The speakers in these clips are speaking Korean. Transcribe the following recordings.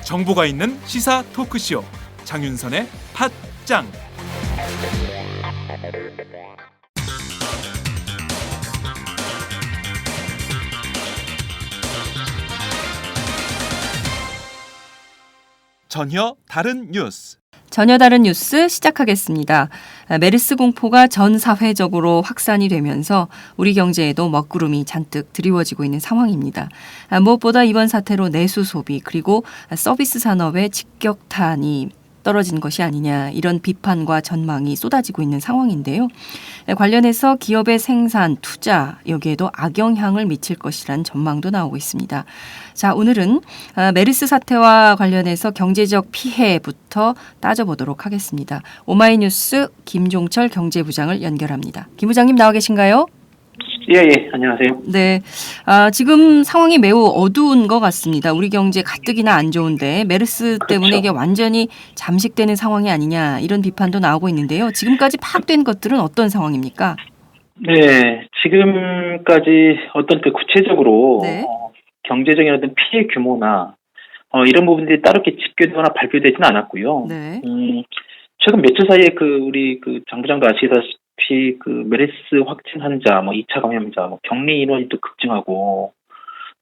정보가 있는 시사 토크쇼 장윤선의 팟짱. 전혀 다른 뉴스. 전혀 다른 뉴스 시작하겠습니다. 메르스 공포가 전 사회적으로 확산이 되면서 우리 경제에도 먹구름이 잔뜩 드리워지고 있는 상황입니다. 무엇보다 이번 사태로 내수 소비 그리고 서비스 산업의 직격탄이 떨어진 것이 아니냐 이런 비판과 전망이 쏟아지고 있는 상황인데요. 관련해서 기업의 생산, 투자 여기에도 악영향을 미칠 것이란 전망도 나오고 있습니다. 자, 오늘은 메르스 사태와 관련해서 경제적 피해부터 따져보도록 하겠습니다. 오마이뉴스 김종철 경제부장을 연결합니다. 김 부장님 나와 계신가요? 예, 안녕하세요. 네, 지금 상황이 매우 어두운 것 같습니다. 우리 경제 가뜩이나 안 좋은데 메르스 때문에 이게 완전히 잠식되는 상황이 아니냐 이런 비판도 나오고 있는데요. 지금까지 파악된 것들은 어떤 상황입니까? 네, 지금까지 어떤 구체적으로 네. 경제적인 어떤 피해 규모나 이런 부분들이 따로 이렇게 집계되거나 발표되지는 않았고요. 네. 최근 며칠 사이에 우리 장 부장도 아시다시피 메르스 확진 환자, 2차 감염자, 격리 인원이 또 급증하고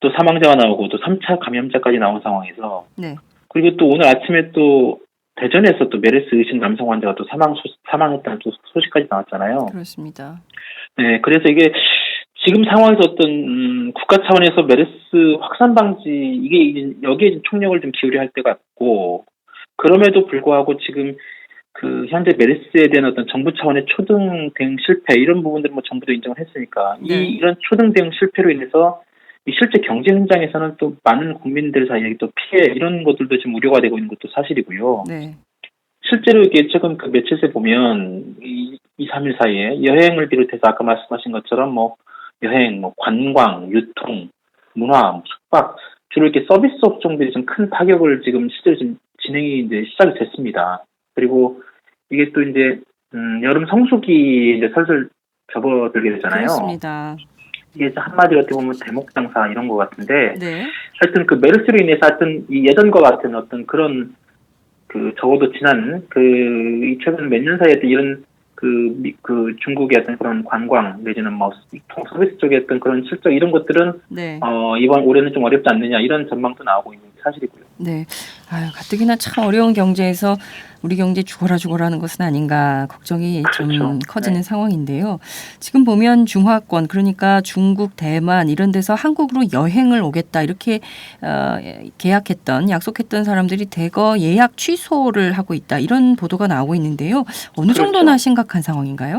또 사망자가 나오고 또 3차 감염자까지 나온 상황에서 네. 그리고 또 오늘 아침에 또 대전에서 또 메르스 의심 남성 환자가 또 사망했다는 또 소식까지 나왔잖아요. 그렇습니다. 네, 그래서 이게 지금 상황에서 어떤 국가 차원에서 메르스 확산 방지 이게 여기에 총력을 좀 기울여야 할 때 같고 그럼에도 불구하고 지금 현재 메르스에 대한 어떤 정부 차원의 초등 대응 실패 이런 부분들은 정부도 인정을 했으니까 네. 이런 초등 대응 실패로 인해서 실제 경제 현장에서는 또 많은 국민들 사이에 또 피해 이런 것들도 지금 우려가 되고 있는 것도 사실이고요. 네. 실제로 이게 최근 며칠 새 보면 2, 3일 사이에 여행을 비롯해서 아까 말씀하신 것처럼 여행, 관광, 유통, 문화, 숙박 주로 이렇게 서비스 업종들이 좀 큰 타격을 지금 실제로 지금 진행이 이제 시작이 됐습니다. 그리고 이게 또 이제 여름 성수기 이제 슬슬 접어들게 되잖아요. 그렇습니다. 이게 한마디로 어떻게 보면 대목 장사 이런 것 같은데, 네. 하여튼 메르스로 인해서 하여튼 이 예전과 같은 어떤 그런 적어도 지난 이 최근 몇 년 사이에 이런 중국의 어떤 그런 관광 내지는 유통 서비스 쪽의 어떤 그런 실적 이런 것들은 네. 이번 올해는 좀 어렵지 않느냐 이런 전망도 나오고 있는 게 사실이고요. 네. 가뜩이나 참 어려운 경제에서 우리 경제 죽어라 하는 것은 아닌가 걱정이 좀 그렇죠. 커지는 네. 상황인데요. 지금 보면 중화권 그러니까 중국, 대만 이런 데서 한국으로 여행을 오겠다 이렇게 약속했던 사람들이 대거 예약 취소를 하고 있다 이런 보도가 나오고 있는데요. 어느 그렇죠. 정도나 심각한 상황인가요?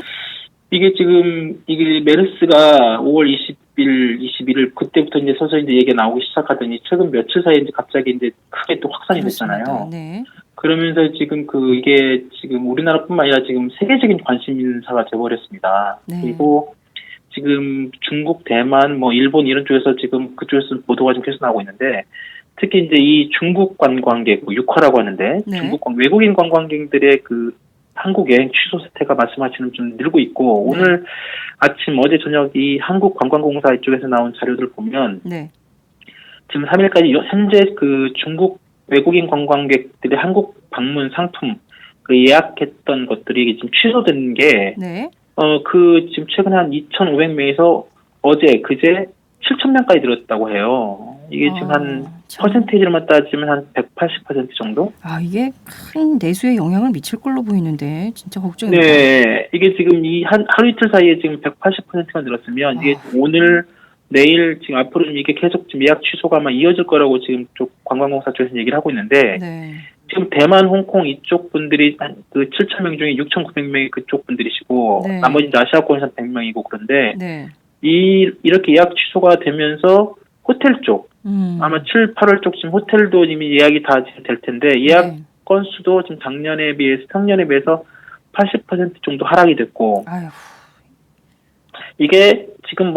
이게 지금 메르스가 5월 20일, 21일 그때부터 이제 서서히 이제 얘기가 나오기 시작하더니 최근 며칠 사이에 이제 갑자기 이제 크게 또 확산이 그렇습니다. 됐잖아요. 네. 그러면서 지금 이게 지금 우리나라뿐만 아니라 지금 세계적인 관심사가 돼버렸습니다. 네. 그리고 지금 중국, 대만, 일본 이런 쪽에서 지금 그쪽에서 보도가 좀 계속 나오고 있는데 특히 이제 이 중국 관광객, 육화라고 하는데 네. 중국 외국인 관광객들의 한국 여행 취소 사태가 말씀하시는 좀 늘고 있고 네. 오늘 아침 어제 저녁 이 한국관광공사 이쪽에서 나온 자료들 보면 네. 지금 3일까지 현재 중국 외국인 관광객들의 한국 방문 상품 예약했던 것들이 지금 취소된 게 네. 지금 최근 한 2,500명에서 그제 7,000명까지 늘었다고 해요. 이게 지금 한 퍼센테이지로만 따지면 한 180% 정도? 이게 큰 내수에 영향을 미칠 걸로 보이는데 진짜 걱정입니다. 네, 이게 지금 하루 이틀 사이에 지금 180%가 늘었으면 이게 오늘 내일 지금 앞으로 좀 이게 계속 지금 예약 취소가 아마 이어질 거라고 지금 쪽 관광공사 쪽에서 얘기를 하고 있는데 네. 지금 대만, 홍콩 이쪽 분들이 한 7,000명 중에 6,900명이 그쪽 분들이시고 네. 나머지 아시아권에서 100명이고 그런데 네. 이렇게 예약 취소가 되면서 호텔 쪽 아마 7, 8월 쪽 지금 호텔도 이미 예약이 다 될 텐데 예약 네. 건수도 지금 작년에 비해서 80% 정도 하락이 됐고 아유. 이게 지금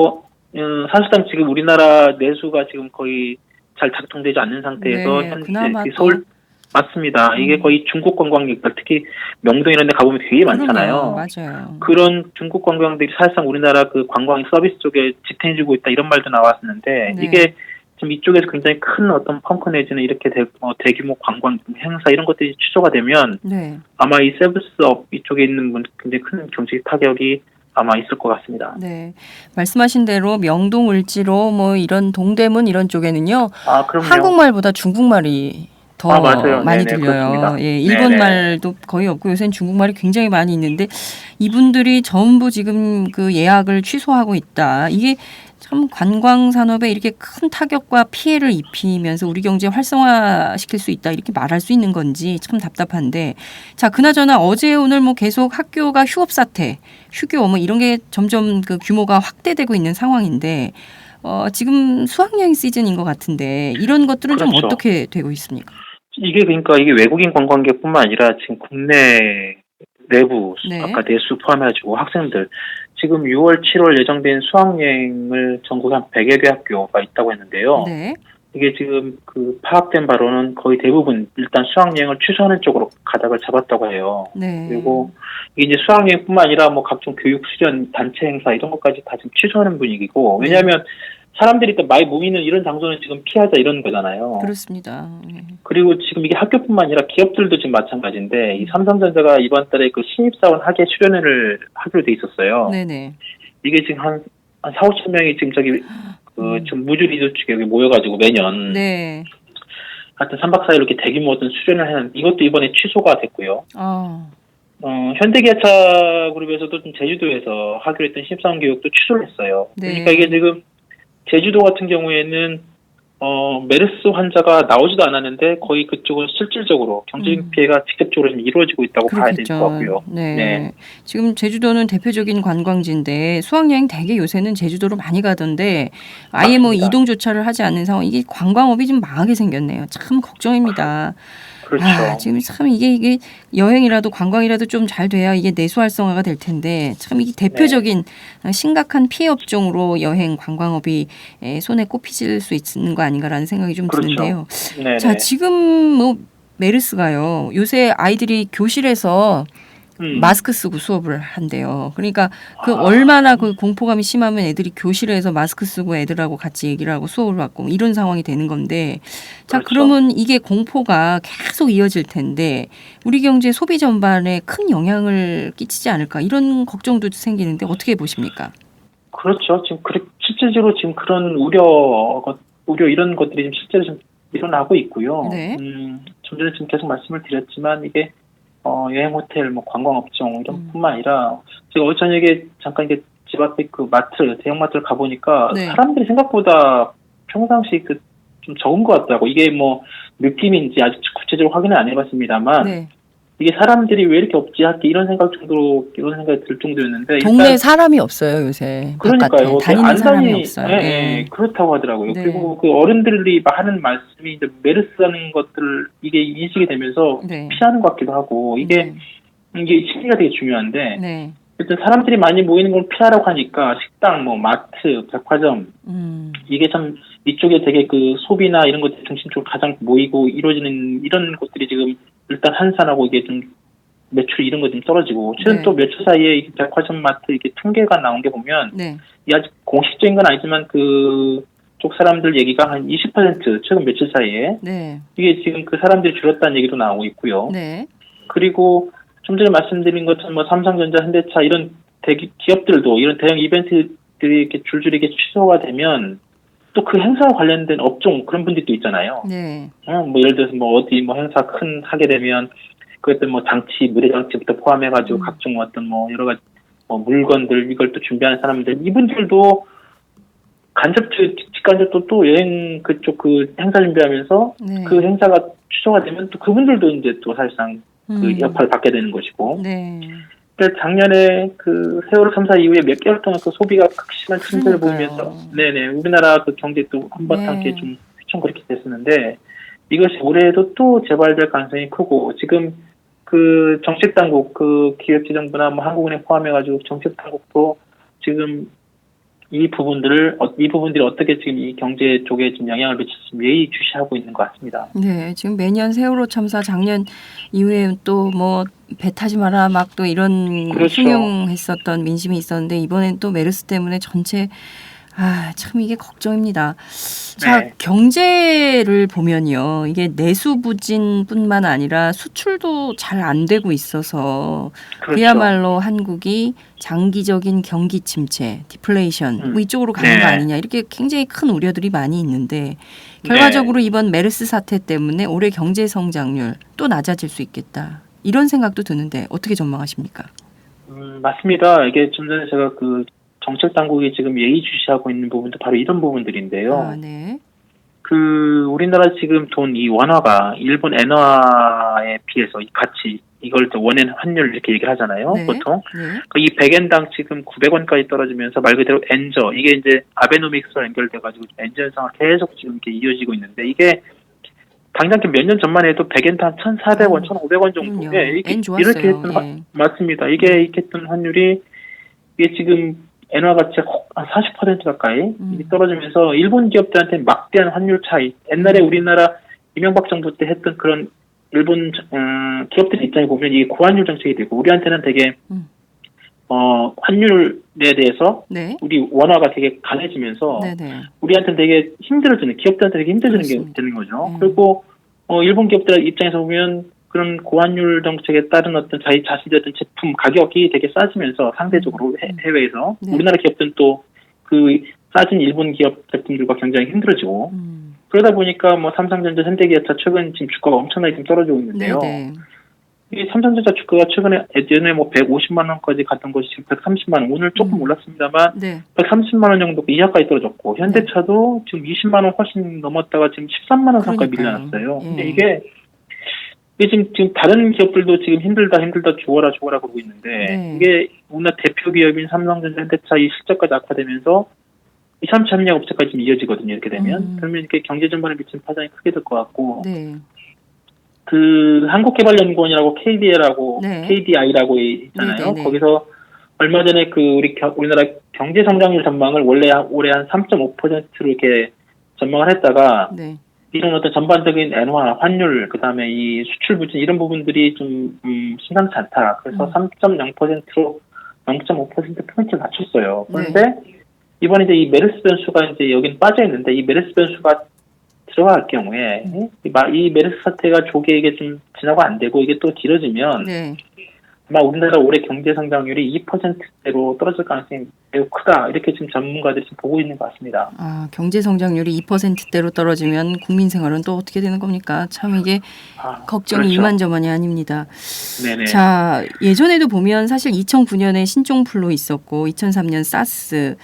사실상 지금 우리나라 내수가 지금 거의 잘 작동되지 않는 상태에서 네, 현재 그나마 서울 맞습니다. 이게 거의 중국 관광객들, 특히 명동 이런 데 가보면 되게 많잖아요. 맞아요. 그런 중국 관광객들이 사실상 우리나라 그 관광 서비스 쪽에 지탱해주고 있다 이런 말도 나왔었는데 네. 이게 지금 이쪽에서 굉장히 큰 어떤 펑크 내지는 이렇게 대규모 관광 행사 이런 것들이 취소가 되면 네. 아마 이 서비스업 이쪽에 있는 분 굉장히 큰 경제 타격이 아마 있을 것 같습니다. 네. 말씀하신 대로 명동, 을지로 뭐 이런 동대문 이런 쪽에는요. 아, 그럼요. 한국말보다 중국말이 더 맞아요. 많이 네네, 들려요. 그렇습니다. 예, 네네. 일본말도 거의 없고 요새는 중국말이 굉장히 많이 있는데 이분들이 전부 지금 그 예약을 취소하고 있다. 이게 참 관광 산업에 이렇게 큰 타격과 피해를 입히면서 우리 경제 활성화시킬 수 있다 이렇게 말할 수 있는 건지 참 답답한데 자 그나저나 어제 오늘 뭐 계속 학교가 휴업 사태, 휴교 뭐 이런 게 점점 그 규모가 확대되고 있는 상황인데 지금 수학여행 시즌인 것 같은데 이런 것들은 좀 그렇죠. 어떻게 되고 있습니까? 이게 그러니까 이게 외국인 관광객뿐만 아니라 지금 국내 내부 네. 아까 내수 포함해가지고 학생들 지금 6월, 7월 예정된 수학여행을 전국에 한 100여 개 학교가 있다고 했는데요. 네. 이게 지금 그 파악된 바로는 거의 대부분 일단 수학여행을 취소하는 쪽으로 가닥을 잡았다고 해요. 네. 그리고 이게 이제 수학여행뿐만 아니라 뭐 각종 교육 수련 단체 행사 이런 것까지 다 지금 취소하는 분위기고 왜냐하면 사람들이 일단 많이 모이는 이런 장소는 지금 피하자 이런 거잖아요. 그렇습니다. 그리고 지금 이게 학교뿐만 아니라 기업들도 지금 마찬가지인데 이 삼성전자가 이번 달에 그 신입사원 학예 수련회를 하기로 돼 있었어요. 네네. 이게 지금 한 4, 5천 명이 지금 저기 좀 무주 리조트 쪽에 여기 모여가지고 매년 네. 하여튼 3박 4일 이렇게 대규모 어떤 수련을 하는 이것도 이번에 취소가 됐고요. 아. 현대기아차 그룹에서도 좀 제주도에서 하기로 했던 신입사원 교육도 취소를 했어요. 네. 그러니까 이게 지금 제주도 같은 경우에는 메르스 환자가 나오지도 않았는데 거의 그쪽은 실질적으로 경제적 피해가 직접적으로 좀 이루어지고 있다고 봐야 될 것 같고요. 네. 네. 지금 제주도는 대표적인 관광지인데 수학여행 되게 요새는 제주도로 많이 가던데 아예 뭐 맞습니다. 이동조차를 하지 않는 상황 이게 관광업이 좀 망하게 생겼네요. 참 걱정입니다. 그렇죠. 지금 참 이게 여행이라도 관광이라도 좀 잘 돼야 이게 내수 활성화가 될 텐데 참 이게 대표적인 심각한 피해 업종으로 여행 관광업이 손에 꼽히질 수 있는 거 아닌가라는 생각이 좀 그렇죠. 드는데요. 네네. 자, 지금 뭐 메르스가요. 요새 아이들이 교실에서 마스크 쓰고 수업을 한대요. 그러니까 그 얼마나 그 공포감이 심하면 애들이 교실에서 마스크 쓰고 애들하고 같이 얘기를 하고 수업을 받고 이런 상황이 되는 건데 자, 그렇죠. 그러면 이게 공포가 계속 이어질 텐데 우리 경제 소비 전반에 큰 영향을 끼치지 않을까 이런 걱정도 생기는데 어떻게 보십니까? 그렇죠. 지금 실질적으로 지금 그런 우려 이런 것들이 지금 실제로 좀 일어나고 있고요. 네. 좀 전에 지금 계속 말씀을 드렸지만 이게 여행 호텔, 뭐 관광 업종 이런 뿐만 아니라 제가 어제 저녁에 잠깐 이게 집 앞에 그 마트, 대형 마트를 가보니까 네. 사람들이 생각보다 평상시 좀 적은 것 같더라고. 이게 뭐 느낌인지 아직 구체적으로 확인은 안 해봤습니다만 네. 이게 사람들이 왜 이렇게 없지 할게 이런 생각이 들 정도였는데 동네에 일단 사람이 없어요 요새. 그러니까요. 바깥에 다니는 사람이 안산이 없어요. 그렇다고 하더라고요. 네. 그리고 그 어른들이 하는 말씀이 이제 메르스라는 것들을 이게 인식이 되면서 네. 피하는 것 같기도 하고 이게 심리가 되게 중요한데 네. 일단 사람들이 많이 모이는 걸 피하라고 하니까 식당, 뭐 마트, 백화점 이게 참 이쪽에 되게 그 소비나 이런 것들 중심적으로 가장 모이고 이루어지는 이런 곳들이 지금 일단 한산하고 이게 좀 매출 이런 거 좀 떨어지고 최근 네. 또 며칠 사이에 이 백화점 마트 이렇게 통계가 나온 게 보면 네. 이 아직 공식적인 건 아니지만 그쪽 사람들 얘기가 한 20% 최근 며칠 사이에 네. 이게 지금 그 사람들이 줄었다는 얘기도 나오고 있고요. 네. 그리고 좀 전에 말씀드린 것처럼 뭐 삼성전자, 현대차 이런 기업들도 이런 대형 이벤트들이 이렇게 줄줄이 이렇게 취소가 되면 또 그 행사와 관련된 업종 그런 분들도 있잖아요. 네. 뭐 예를 들어서 뭐 어디 뭐 행사 큰 하게 되면 그것도 뭐 장치, 무대 장치부터 포함해가지고 각종 어떤 뭐 여러 가지 뭐 물건들 이걸 또 준비하는 사람들 이분들도 직간접도 또 여행 그쪽 그 행사 준비하면서 네. 그 행사가 취소가 되면 또 그분들도 이제 또 사실상 그 여파를 받게 되는 것이고. 네. 그러니까 작년에 그 세월호 참사 이후에 몇 개월 동안 그 소비가 극심한 침체를 보이면서 네네 우리나라 그 경제 또 한바탕게 좀 휘청거리게 됐었는데 이것이 올해에도 또 재발될 가능성이 크고 지금 그 정책 당국 그 기획재정부나 뭐 한국은행 포함해가지고 정책 당국도 지금 이 부분들이 어떻게 지금 이 경제 쪽에 좀 영향을 미칠지 예의주시하고 있는 것 같습니다. 네, 지금 매년 세월호 참사 작년 이후에 또 뭐 배 타지 마라 막 또 이런 그렇죠. 흉흉했었던 민심이 있었는데 이번엔 또 메르스 때문에 전체 참 이게 걱정입니다. 자, 네. 경제를 보면요. 이게 내수 부진뿐만 아니라 수출도 잘 안 되고 있어서 그렇죠. 그야말로 한국이 장기적인 경기 침체, 디플레이션 뭐 이쪽으로 가는 네. 거 아니냐 이렇게 굉장히 큰 우려들이 많이 있는데 결과적으로 이번 메르스 사태 때문에 올해 경제 성장률 또 낮아질 수 있겠다. 이런 생각도 드는데 어떻게 전망하십니까? 맞습니다. 이게 좀 전에 제가 그 정책 당국이 지금 예의주시하고 있는 부분도 바로 이런 부분들인데요. 네. 그 우리나라 지금 돈 이 원화가 일본 엔화에 비해서 이 가치 이걸 또 원엔 환율 이렇게 얘기를 하잖아요. 네. 보통 네. 이 100엔당 지금 900원까지 떨어지면서 말 그대로 엔저 이게 이제 아베노믹스와 연결돼가지고 엔저 현상을 계속 지금 이렇게 이어지고 있는데 이게 당장 몇 년 전만 해도 100엔당 1,400원, 1,500원 정도 엔 좋았어요. 이렇게 했던 맞습니다. 이게 이렇게 했던 환율이 이게 지금 엔화 가치가 한 40% 가까이 떨어지면서 일본 기업들한테 막대한 환율 차이. 옛날에 우리나라 이명박 정부 때 했던 그런 일본 기업들 입장에 보면 이게 고환율 정책이 되고 우리한테는 되게 환율에 대해서 네. 우리 원화가 되게 강해지면서 네네. 우리한테는 되게 힘들어지는 기업들한테 되게 힘들어지는 그렇습니다. 게 되는 거죠. 그리고 일본 기업들 입장에서 보면 그런 고환율 정책에 따른 어떤 자신들의 어떤 제품 가격이 되게 싸지면서 상대적으로 해외에서 네. 우리나라 기업들은 또 그 싸진 일본 기업 제품들과 경쟁이 힘들어지고 그러다 보니까 뭐 삼성전자, 현대기아차 최근 지금 주가가 엄청나게 좀 떨어지고 있는데요. 네네. 이 삼성전자 주가가 최근에 예전에 뭐 150만 원까지 갔던 것이 지금 130만 원, 오늘 조금 올랐습니다만 네. 130만 원 정도 이하까지 떨어졌고 현대차도 지금 20만 원 훨씬 넘었다가 지금 13만 원 선까지 그러니까요. 밀려났어요. 예. 근데 이게 지금 다른 기업들도 지금 힘들다 죽어라 그러고 있는데 네. 이게 우리나라 대표 기업인 삼성전자, 현대차 이 실적까지 악화되면서 2, 3차 협력 업체까지 좀 이어지거든요. 이렇게 되면 그러면 이렇게 경제 전반에 미치는 파장이 크게 될 것 같고 네. 그 한국개발연구원이라고 KDL하고 네. KDI라고 있잖아요. 네네네. 거기서 얼마 전에 그 우리나라 경제 성장률 전망을 원래 올해 한 3.5%로 이렇게 전망을 했다가 네. 이런 어떤 전반적인 엔화, 환율, 그 다음에 이 수출 부진 이런 부분들이 좀 심상치 않다. 그래서 3.0%로 0.5%포인트 낮췄어요. 그런데 이번에 이제 이 메르스 변수가 이제 여긴 빠져 있는데 이 메르스 변수가 들어갈 경우에 이 메르스 사태가 조기에 이게 좀 지나고 안 되고 이게 또 길어지면 네. 아마 우리나라 올해 경제 성장률이 2%대로 떨어질 가능성이 매우 크다. 이렇게 지금 전문가들이 지금 보고 있는 것 같습니다. 경제 성장률이 2%대로 떨어지면 국민 생활은 또 어떻게 되는 겁니까? 참 이게 걱정이 그렇죠. 이만저만이 아닙니다. 네네. 자, 예전에도 보면 사실 2009년에 신종플루 있었고 2003년 사스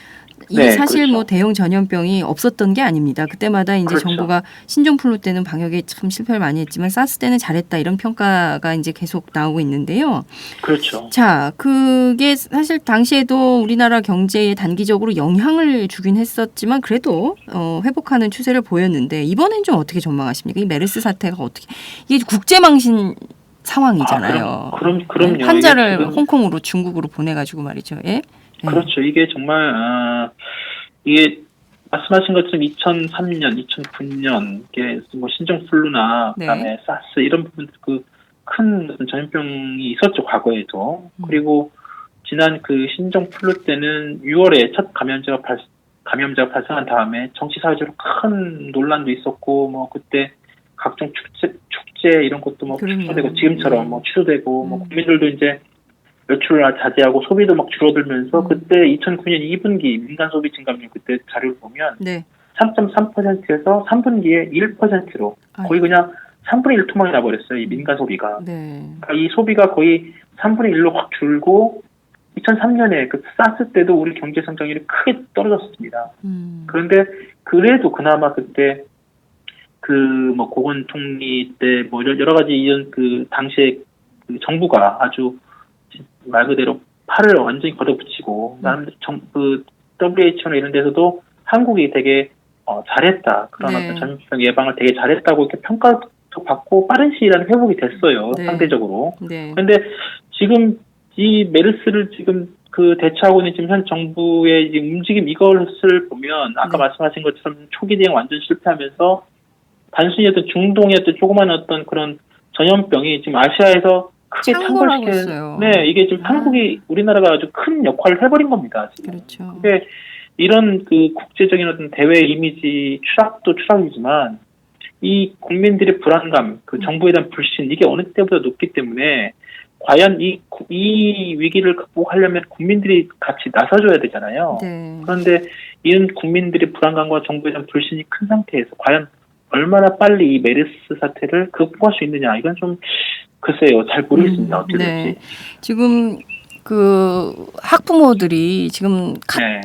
이게 사실 그렇죠. 뭐 대형 전염병이 없었던 게 아닙니다. 그때마다 이제 그렇죠. 정부가 신종플루 때는 방역에 참 실패를 많이 했지만 사스 때는 잘했다 이런 평가가 이제 계속 나오고 있는데요. 그렇죠. 자, 그게 사실 당시에도 우리나라 경제에 단기적으로 영향을 주긴 했었지만 그래도 회복하는 추세를 보였는데 이번엔 좀 어떻게 전망하십니까? 이 메르스 사태가 어떻게 이게 국제망신 상황이잖아요. 그럼요. 환자를 홍콩으로 중국으로 보내가지고 말이죠. 예? 그렇죠. 이게 정말 이게 말씀하신 것처럼 2003년, 2009년 이게 뭐 신종플루나 그다음에 사스 이런 부분들 그 큰 전염병이 있었죠 과거에도. 그리고 지난 그 신종플루 때는 6월에 첫 감염자가 발생한 다음에 정치 사회적으로 큰 논란도 있었고 뭐 그때 각종 축제 이런 것도 뭐 취소되고 지금처럼 뭐 취소되고 뭐 국민들도 이제 외출을 자제하고 소비도 막 줄어들면서 그때 2009년 2분기 민간 소비 증감률 그때 자료를 보면 3.3%에서 3분기에 1%로 거의 그냥 3분의 1 토막이 나버렸어요. 이 민간 소비가. 그러니까 이 소비가 거의 3분의 1로 확 줄고 2003년에 그 사스 때도 우리 경제 성장률이 크게 떨어졌습니다. 그런데 그래도 그나마 그때 그 뭐 고건 총리 때 뭐 여러 가지 이런 그 당시에 그 정부가 아주 말 그대로 팔을 완전히 걷어붙이고 나름대로 그 WHO나 이런 데서도 한국이 되게 잘했다. 그런 어떤 전염병 예방을 되게 잘했다고 이렇게 평가도 받고 빠른 시일 안에 회복이 됐어요. 상대적으로. 그런데 지금 이 메르스를 지금 그 대처하고 있는 지금 현 정부의 이제 움직임 이것을 보면 아까 네. 말씀하신 것처럼 초기 대응 완전 실패하면서 단순히 어떤 중동의 어떤 조그만 어떤 그런 전염병이 지금 아시아에서 크게 창궐하고 창궐시켜, 있어요. 네, 이게 지금 한국이 우리나라가 아주 큰 역할을 해버린 겁니다. 지금. 그렇죠. 근데 이런 그 국제적인 어떤 대외 이미지 추락도 추락이지만 이 국민들의 불안감, 그 정부에 대한 불신 이게 어느 때보다 높기 때문에 과연 이 위기를 극복하려면 국민들이 같이 나서줘야 되잖아요. 네. 그런데 이런 국민들의 불안감과 정부에 대한 불신이 큰 상태에서 과연 얼마나 빨리 이 메르스 사태를 극복할 수 있느냐 이건 좀 글쎄요 잘 모르겠습니다. 어떻게 네. 될지. 지금 그 학부모들이 지금 네.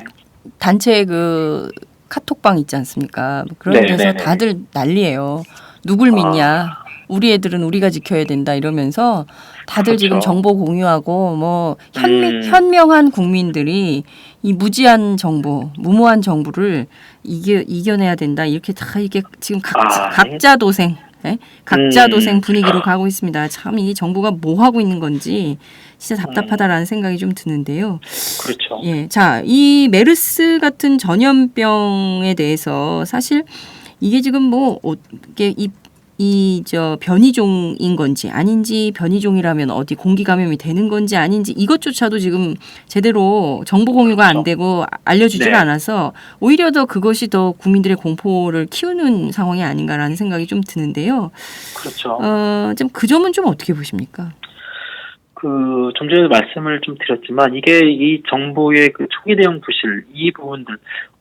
단체 그 카톡방 있지 않습니까? 그런 네, 데서 네, 네. 다들 난리예요. 누굴 믿냐? 우리 애들은 우리가 지켜야 된다 이러면서 다들 그렇죠. 지금 정보 공유하고 뭐 음. 현명한 국민들이 이 무지한 정보, 무모한 정부를 이겨내야 된다. 이렇게 다 이게 지금 각자 도생, 각자 도생 분위기로 가고 있습니다. 참 이 정부가 뭐 하고 있는 건지 진짜 답답하다라는 생각이 좀 드는데요. 그렇죠. 예, 자, 이 메르스 같은 전염병에 대해서 사실 이게 지금 뭐 이게 저 변이종인 건지 아닌지 변이종이라면 어디 공기 감염이 되는 건지 아닌지 이것조차도 지금 제대로 정보 공유가 안 되고 알려주지가 네. 않아서 오히려 더 그것이 더 국민들의 공포를 키우는 상황이 아닌가라는 생각이 좀 드는데요. 그렇죠. 좀 그 점은 좀 어떻게 보십니까? 좀 전에도 말씀을 좀 드렸지만 이게 이 정부의 그 초기 대응 부실 이 부분들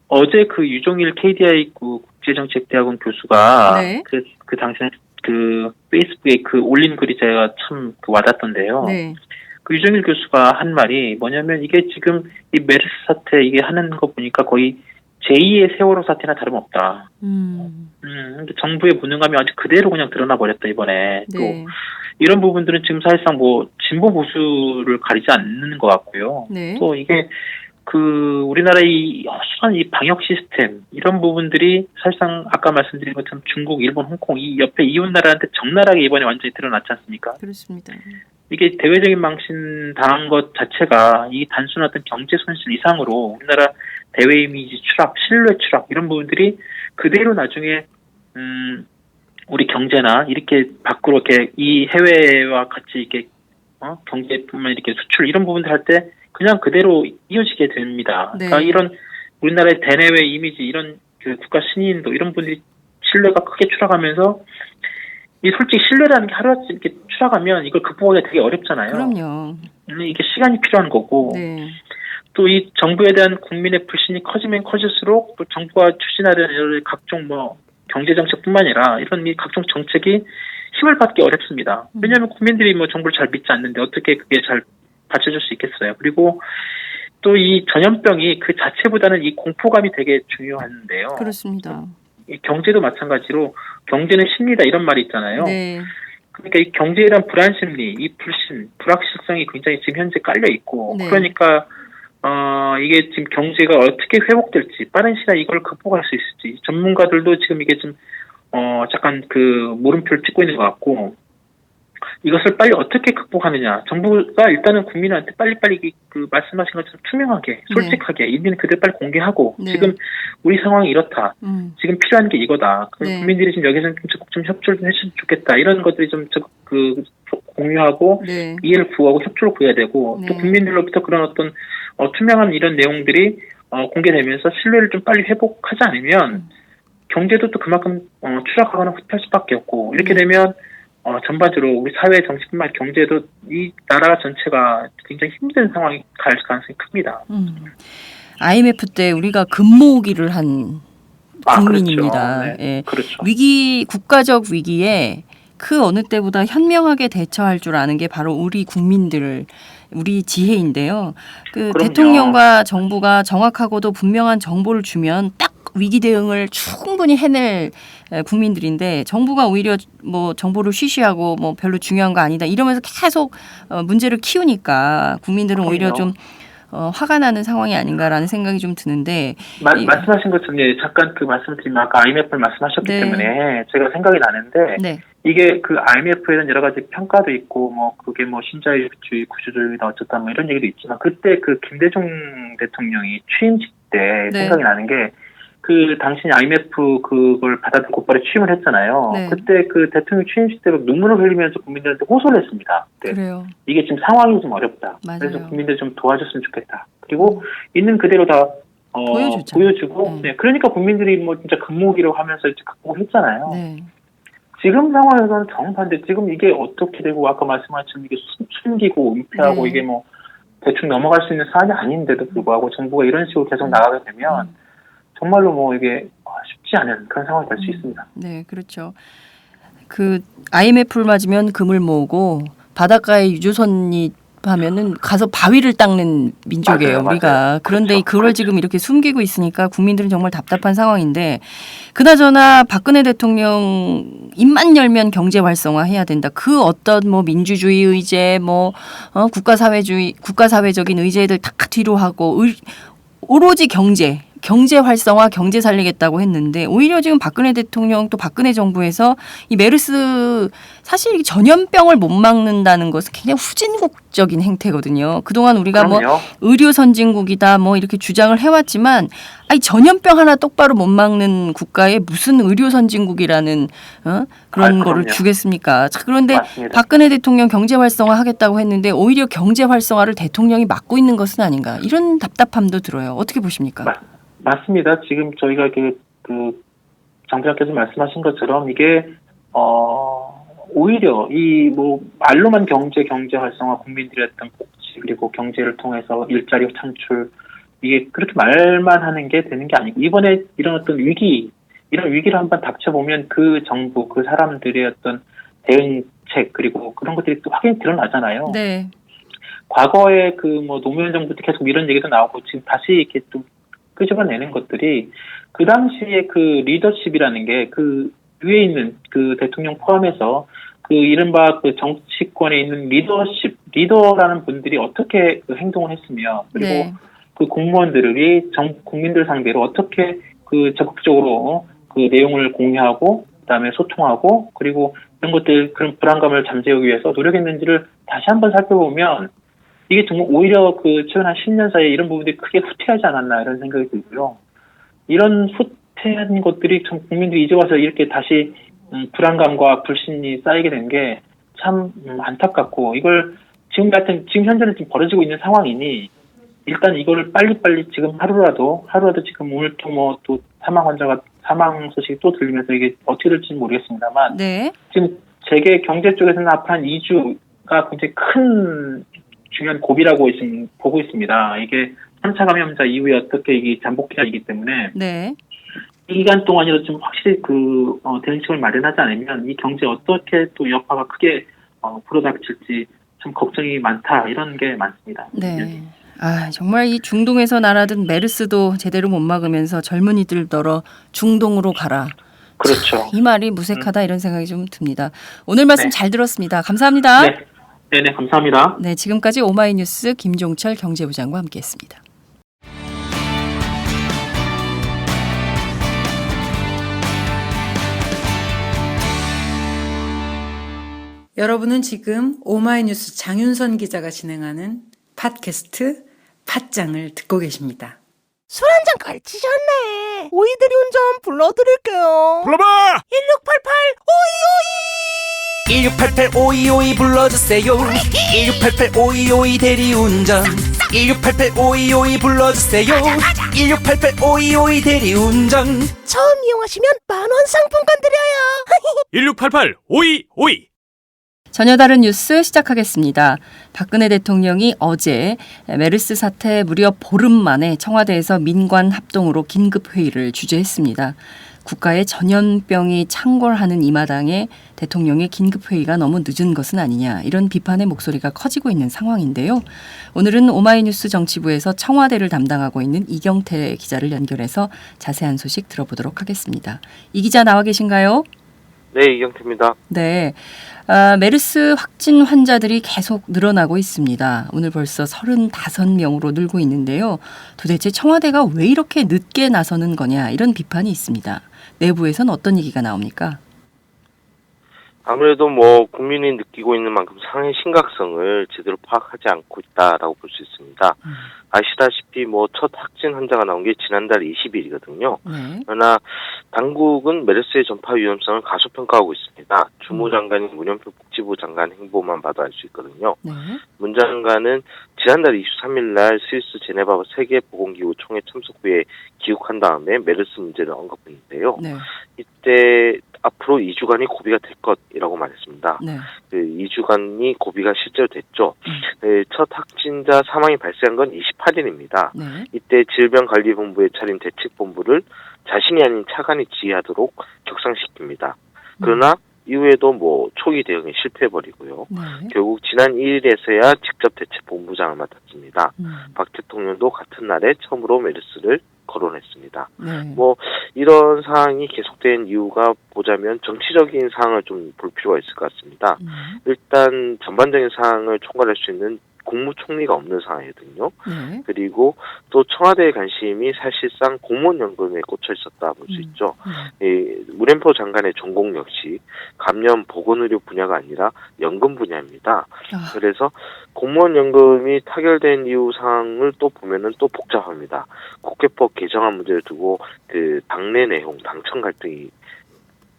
어제 그 유종일 KDI 국제정책대학원 교수가 네. 그 당시에 그 페이스북에 그 올린 글이 제가 참 와닿던데요. 네. 그 유종일 교수가 한 말이 뭐냐면 이게 지금 이 메르스 사태 이게 하는 거 보니까 거의 제2의 세월호 사태나 다름없다. 근데 정부의 무능함이 아주 그대로 그냥 드러나 버렸다 이번에. 네. 또 이런 부분들은 지금 사실상 뭐 진보 보수를 가리지 않는 것 같고요. 네. 또 이게 우리나라의 이 허술한 이 방역 시스템 이런 부분들이 사실상 아까 말씀드린 것처럼 중국, 일본, 홍콩 이 옆에 이웃 나라한테 적나라하게 이번에 완전히 드러났지 않습니까? 그렇습니다. 이게 대외적인 망신 당한 것 자체가 이 단순한 어떤 경제 손실 이상으로 우리나라 대외 이미지 추락, 신뢰 추락 이런 부분들이 그대로 나중에 우리 경제나 이렇게 밖으로 이렇게 이 해외와 같이 이렇게 경제뿐만 이렇게 수출 이런 부분들 할 때 그냥 그대로 이어지게 됩니다. 네. 그러니까 이런 우리나라의 대내외 이미지 이런 그 국가 신인도 이런 분들이 신뢰가 크게 추락하면서 이 솔직히 신뢰라는 게 하루아침에 이렇게 추락하면 이걸 극복하기가 되게 어렵잖아요. 그럼요. 이게 시간이 필요한 거고 네. 또 이 정부에 대한 국민의 불신이 커지면 커질수록 또 정부가 추진하려는 각종 뭐 경제 정책뿐만 아니라 이런 이 각종 정책이 힘을 받기 어렵습니다. 왜냐하면 국민들이 뭐 정부를 잘 믿지 않는데 어떻게 그게 잘 받쳐줄 수 있겠어요. 그리고 또 이 전염병이 그 자체보다는 이 공포감이 되게 중요한데요. 그렇습니다. 이 경제도 마찬가지로 경제는 심리다 이런 말이 있잖아요. 네. 그러니까 이 경제에 대한 불안 심리, 이 불신, 불확실성이 굉장히 지금 현재 깔려 있고 네. 그러니까 이게 지금 경제가 어떻게 회복될지 빠른 시간에 이걸 극복할 수 있을지 전문가들도 지금 이게 좀 잠깐 그 물음표를 찍고 있는 것 같고 이것을 빨리 어떻게 극복하느냐 정부가 일단은 국민한테 빨리빨리 그 말씀하신 것처럼 투명하게 솔직하게 있는 그대로 빨리 공개하고 네. 지금 우리 상황이 이렇다 지금 필요한 게 이거다 네. 국민들이 지금 여기서 적극 좀 협조를 해주면 좋겠다 이런 것들이 좀 공유하고 네. 이해를 구하고 협조를 구해야 되고 네. 또 국민들로부터 그런 어떤 투명한 이런 내용들이 공개되면서 신뢰를 좀 빨리 회복하지 않으면 경제도 또 그만큼 추락하거나 후퇴할 수밖에 없고 이렇게 되면 전반적으로 우리 사회 정치뿐만 아니라 경제도 이 나라 전체가 굉장히 힘든 상황이 갈 가능성이 큽니다. IMF 때 우리가 금모으기를 한 국민입니다. 그렇죠. 네. 예. 그렇죠. 국가적 위기에 그 어느 때보다 현명하게 대처할 줄 아는 게 바로 우리 국민들, 우리 지혜인데요. 그 그럼요. 대통령과 정부가 정확하고도 분명한 정보를 주면 딱 위기 대응을 충분히 해낼 국민들인데 정부가 오히려 뭐 정보를 쉬쉬하고 뭐 별로 중요한 거 아니다 이러면서 계속 문제를 키우니까 국민들은 오히려 좀 화가 나는 상황이 아닌가라는 생각이 좀 드는데 말씀하신 것처럼 잠깐 그 말씀드리면 아까 IMF를 말씀하셨기 네. 때문에 제가 생각이 나는데 네. 이게 그 IMF에는 여러 가지 평가도 있고 뭐 그게 뭐 신자유주의, 구조주의다 어쩌다 뭐 이런 얘기도 있지만 그때 그 김대중 대통령이 취임식 때 네. 생각이 나는 게 그 당신이 IMF 그걸 받아들고 곧바로 취임을 했잖아요. 네. 그때 그 대통령 취임식 때 눈물을 흘리면서 국민들한테 호소를 했습니다. 네. 그래요. 이게 지금 상황이 좀 어렵다. 맞아요. 그래서 국민들 좀 도와줬으면 좋겠다. 그리고 있는 그대로 다 보여주고, 네. 그러니까 국민들이 뭐 진짜 극복이라고 하면서 이제 극복했잖아요. 네. 지금 상황에서는 정반대. 지금 이게 어떻게 되고 아까 말씀하신 이게 숨기고 은폐하고 네. 이게 뭐 대충 넘어갈 수 있는 사안이 아닌데도 불구하고 정부가 이런 식으로 계속 나가게 되면 정말로 뭐 이게 쉽지 않은 그런 상황이 될 수 있습니다. 네, 그렇죠. 그 IMF를 맞으면 금을 모으고 바닷가에 유조선이 하면은 가서 바위를 닦는 민족이에요, 맞아요, 우리가. 맞아요. 그런데 그렇죠. 그걸 지금 이렇게 숨기고 있으니까 국민들은 정말 답답한 상황인데 그나저나 박근혜 대통령 입만 열면 경제 활성화해야 된다. 그 어떤 뭐 민주주의 의제 국가사회적인 의제들 다 뒤로 하고 오로지 경제 활성화, 경제 살리겠다고 했는데 오히려 지금 박근혜 대통령 또 박근혜 정부에서 이 메르스 사실 전염병을 못 막는다는 것은 굉장히 후진국적인 행태거든요. 그동안 우리가 그럼요. 뭐 의료 선진국이다 뭐 이렇게 주장을 해왔지만 아니 전염병 하나 똑바로 못 막는 국가에 무슨 의료 선진국이라는 그런 거를 그럼요. 주겠습니까? 그런데 맞습니다. 박근혜 대통령 경제 활성화 하겠다고 했는데 오히려 경제 활성화를 대통령이 막고 있는 것은 아닌가 이런 답답함도 들어요. 어떻게 보십니까? 맞습니다. 지금 저희가 그 장부장께서 말씀하신 것처럼 이게 오히려 이 뭐 말로만 경제 활성화, 국민들의 어떤 복지 그리고 경제를 통해서 일자리 창출 이게 그렇게 말만 하는 게 되는 게 아니고 이번에 이런 어떤 이런 위기를 한번 닥쳐보면 그 정부 그 사람들의 어떤 대응책 그리고 그런 것들이 또 확연히 드러나잖아요. 네. 과거에 그 뭐 노무현 정부 때 계속 이런 얘기도 나오고 지금 다시 이렇게 또 끄집어내는 것들이 그 당시에 그 리더십이라는 게 그 위에 있는 그 대통령 포함해서 그 이른바 그 정치권에 있는 리더라는 분들이 어떻게 그 행동을 했으며 그리고 네. 그 공무원들이 국민들 상대로 어떻게 그 적극적으로 그 내용을 공유하고 그다음에 소통하고 그리고 이런 것들 그런 불안감을 잠재우기 위해서 노력했는지를 다시 한번 살펴보면 이게 정말 오히려 그 최근 한 10년 사이에 이런 부분들이 크게 후퇴하지 않았나 이런 생각이 들고요. 이런 후퇴한 것들이 참 국민들이 이제 와서 이렇게 다시 불안감과 불신이 쌓이게 된 게 참 안타깝고 이걸 지금 현재는 지금 벌어지고 있는 상황이니 일단 이거를 빨리빨리 지금 하루라도 지금 오늘 또 사망 소식이 또 들리면서 이게 어떻게 될지는 모르겠습니다만 네. 지금 세계 경제 쪽에서는 앞으로 한 2주가 굉장히 큰 중요한 고비라고 지금 보고 있습니다. 이게 3차 감염자 이후에 어떻게 이게 잠복기간이기 때문에 네. 이 기간 동안이라도 좀 확실히 대응책을 마련하지 않으면 이 경제에 어떻게 또 여파가 크게 불어닥칠지 좀 걱정이 많다 이런 게 많습니다. 네. 아, 정말 이 중동에서 날아든 메르스도 제대로 못 막으면서 젊은이들더러 중동으로 가라. 그렇죠. 이 말이 무색하다 이런 생각이 좀 듭니다. 오늘 말씀 네. 잘 들었습니다. 감사합니다. 네, 감사합니다. 네, 지금까지 오마이뉴스 김종철 경제부장과 함께했습니다. 여러분은 지금 오마이뉴스 장윤선 기자가 진행하는 팟캐스트 팟짱을 듣고 계십니다. 술 한 잔 걸치셨네. 오이들이 운전 불러드릴게요. 불러봐. 1688 1688 불러주세요. 1688 오이오이 대리운전 1688 오이오이 불러주세요. 1688 오이오이 대리운전. 처음 이용하시면 만원 상품권 드려요. 1688 5252. 전혀 다른 뉴스 시작하겠습니다. 박근혜 대통령이 어제 메르스 사태 무려 보름 만에 청와대에서 민관 합동으로 긴급회의를 주재했습니다. 국가의 전염병이 창궐하는 이 마당에 대통령의 긴급회의가 너무 늦은 것은 아니냐 이런 비판의 목소리가 커지고 있는 상황인데요. 오늘은 오마이뉴스 정치부에서 청와대를 담당하고 있는 이경태 기자를 연결해서 자세한 소식 들어보도록 하겠습니다. 이 기자 나와 계신가요? 네, 이경태입니다. 네. 메르스 확진 환자들이 계속 늘어나고 있습니다. 오늘 벌써 35명으로 늘고 있는데요. 도대체 청와대가 왜 이렇게 늦게 나서는 거냐 이런 비판이 있습니다. 내부에선 어떤 얘기가 나옵니까? 아무래도 뭐 국민이 느끼고 있는 만큼 상해 심각성을 제대로 파악하지 않고 있다라고 볼 수 있습니다. 아시다시피 뭐 첫 확진 환자가 나온 게 지난달 20일이거든요. 네. 그러나 당국은 메르스의 전파 위험성을 가소평가하고 있습니다. 주무장관인 문현표 복지부 장관 행보만 봐도 알 수 있거든요. 네. 문 장관은 지난달 23일 날 스위스 제네바 세계보건기구 총회 참석 후에 귀국한 다음에 메르스 문제를 언급했는데요. 네. 이때 앞으로 2주간이 고비가 될 것이라고 말했습니다. 네. 그 2주간이 고비가 실제로 됐죠. 첫 확진자 사망이 발생한 건 28일입니다. 네. 이때 질병관리본부에 차린 대책본부를 자신이 아닌 차관이 지휘하도록 격상시킵니다. 그러나 이후에도 뭐 초기 대응에 실패해버리고요. 네. 결국 지난 1일에서야 직접 대책본부장을 맡았습니다. 박 대통령도 같은 날에 처음으로 메르스를 거론했습니다. 네. 뭐 이런 상황이 계속된 이유가 보자면 정치적인 상황을 좀 볼 필요가 있을 것 같습니다. 일단 전반적인 상황을 총괄할 수 있는 국무총리가 없는 상황이거든요. 네. 그리고 또 청와대의 관심이 사실상 공무원연금에 꽂혀 있었다 볼 수 있죠. 문현표 장관의 전공 역시 감염 보건의료 분야가 아니라 연금 분야입니다. 그래서 공무원연금이 타결된 이후 상황을 또 보면은 또 복잡합니다. 국회법 개정안 문제를 두고 그 당내 내용, 당청 갈등이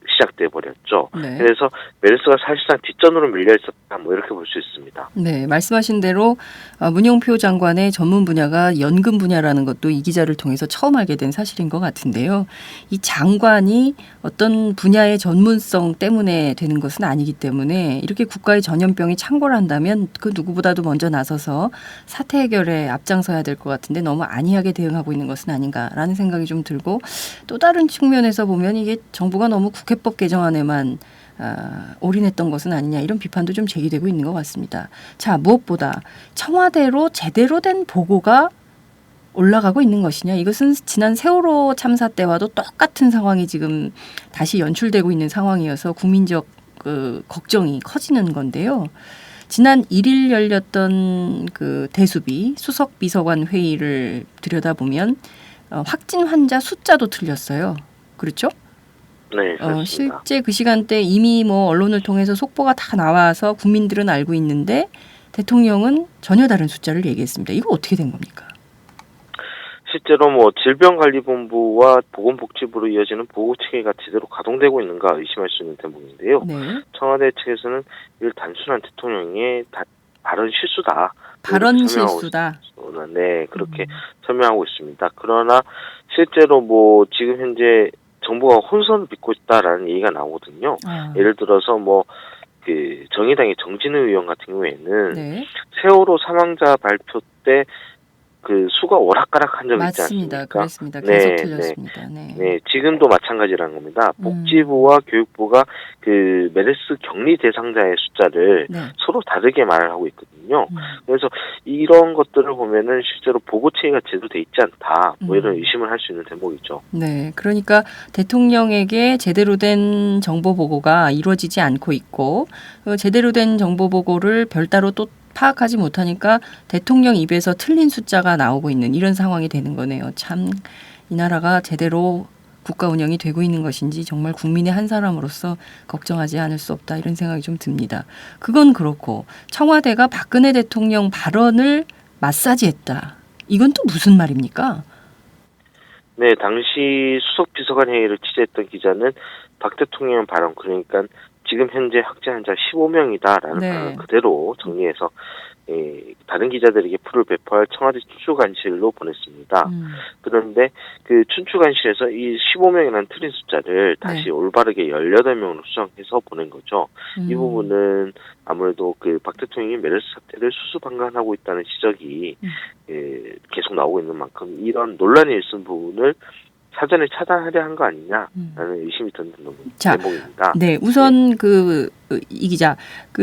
시작돼 버렸죠. 네. 그래서 메르스가 사실상 뒷전으로 밀려 있었다, 뭐 이렇게 볼 수 있습니다. 네, 말씀하신 대로 문영표 장관의 전문 분야가 연금 분야라는 것도 이 기자를 통해서 처음 알게 된 사실인 것 같은데요. 이 장관이 어떤 분야의 전문성 때문에 되는 것은 아니기 때문에 이렇게 국가의 전염병이 창궐 한다면 그 누구보다도 먼저 나서서 사태 해결에 앞장서야 될 것 같은데 너무 안이하게 대응하고 있는 것은 아닌가라는 생각이 좀 들고, 또 다른 측면에서 보면 이게 정부가 너무 국회법 개정안에만 올인했던 것은 아니냐 이런 비판도 좀 제기되고 있는 것 같습니다. 자, 무엇보다 청와대로 제대로 된 보고가 올라가고 있는 것이냐, 이것은 지난 세월호 참사 때와도 똑같은 상황이 지금 다시 연출되고 있는 상황이어서 국민적 걱정이 커지는 건데요. 지난 1일 열렸던 그 대수비 수석 비서관 회의를 들여다보면 확진 환자 숫자도 틀렸어요. 그렇죠? 네, 그렇습니다. 실제 그 시간대 이미 뭐 언론을 통해서 속보가 다 나와서 국민들은 알고 있는데 대통령은 전혀 다른 숫자를 얘기했습니다. 이거 어떻게 된 겁니까? 실제로 뭐 질병관리본부와 보건복지부로 이어지는 보고체계가 제대로 가동되고 있는가 의심할 수 있는 대목인데요. 네. 청와대 측에서는 이를 단순한 대통령의 발언 실수다. 발언 실수다. 네, 그렇게 설명하고 있습니다. 그러나 실제로 뭐 지금 현재 정부가 혼선을 빚고 있다라는 얘기가 나오거든요. 예를 들어서 뭐 그 정의당의 정진우 의원 같은 경우에는 네. 세월호 사망자 발표 때 그 수가 오락가락한 적이 있지 않습니까? 맞습니다. 그렇습니다. 계속 네, 틀렸습니다. 네. 네, 지금도 마찬가지라는 겁니다. 복지부와 교육부가 그 메르스 격리 대상자의 숫자를 네. 서로 다르게 말을 하고 있거든요. 그래서 이런 것들을 보면은 실제로 보고 체계가 제대로 돼 있지 않다, 뭐 이런 의심을 할 수 있는 대목이죠. 네, 그러니까 대통령에게 제대로 된 정보 보고가 이루어지지 않고 있고, 제대로 된 정보 보고를 별다로 또 파악하지 못하니까 대통령 입에서 틀린 숫자가 나오고 있는 이런 상황이 되는 거네요. 참 이 나라가 제대로 국가 운영이 되고 있는 것인지 정말 국민의 한 사람으로서 걱정하지 않을 수 없다, 이런 생각이 좀 듭니다. 그건 그렇고 청와대가 박근혜 대통령 발언을 마사지했다. 이건 또 무슨 말입니까? 네, 당시 수석비서관 회의를 취재했던 기자는 박 대통령 발언, 그러니까 지금 현재 확진 환자 15명이다라는 네. 발언을 그대로 정리해서 다른 기자들에게 풀을 배포할 청와대 춘추관실로 보냈습니다. 그런데 그 춘추관실에서 이 15명이라는 틀린 숫자를 다시 올바르게 18명으로 수정해서 보낸 거죠. 이 부분은 아무래도 그 박 대통령이 메르스 사태를 수수방관하고 있다는 지적이 계속 나오고 있는 만큼 이런 논란이 있은 부분을 사전에 차단하려 한 거 아니냐라는 의심이 드는 대목입니다. 네, 우선 이 기자,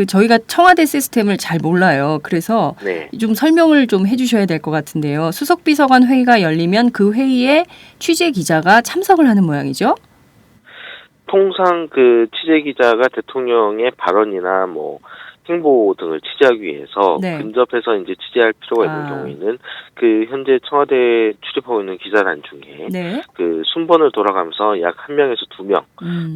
저희가 청와대 시스템을 잘 몰라요. 그래서 네. 좀 설명을 좀 해주셔야 될 것 같은데요. 수석비서관 회의가 열리면 그 회의에 취재 기자가 참석을 하는 모양이죠? 통상 그 취재 기자가 대통령의 발언이나 뭐 행보 등을 취재하기 위해서 네. 근접해서 이제 취재할 필요가 있는 경우에는 그 현재 청와대에 출입하고 있는 기자단 중에 네. 그 순번을 돌아가면서 약 1명에서 2명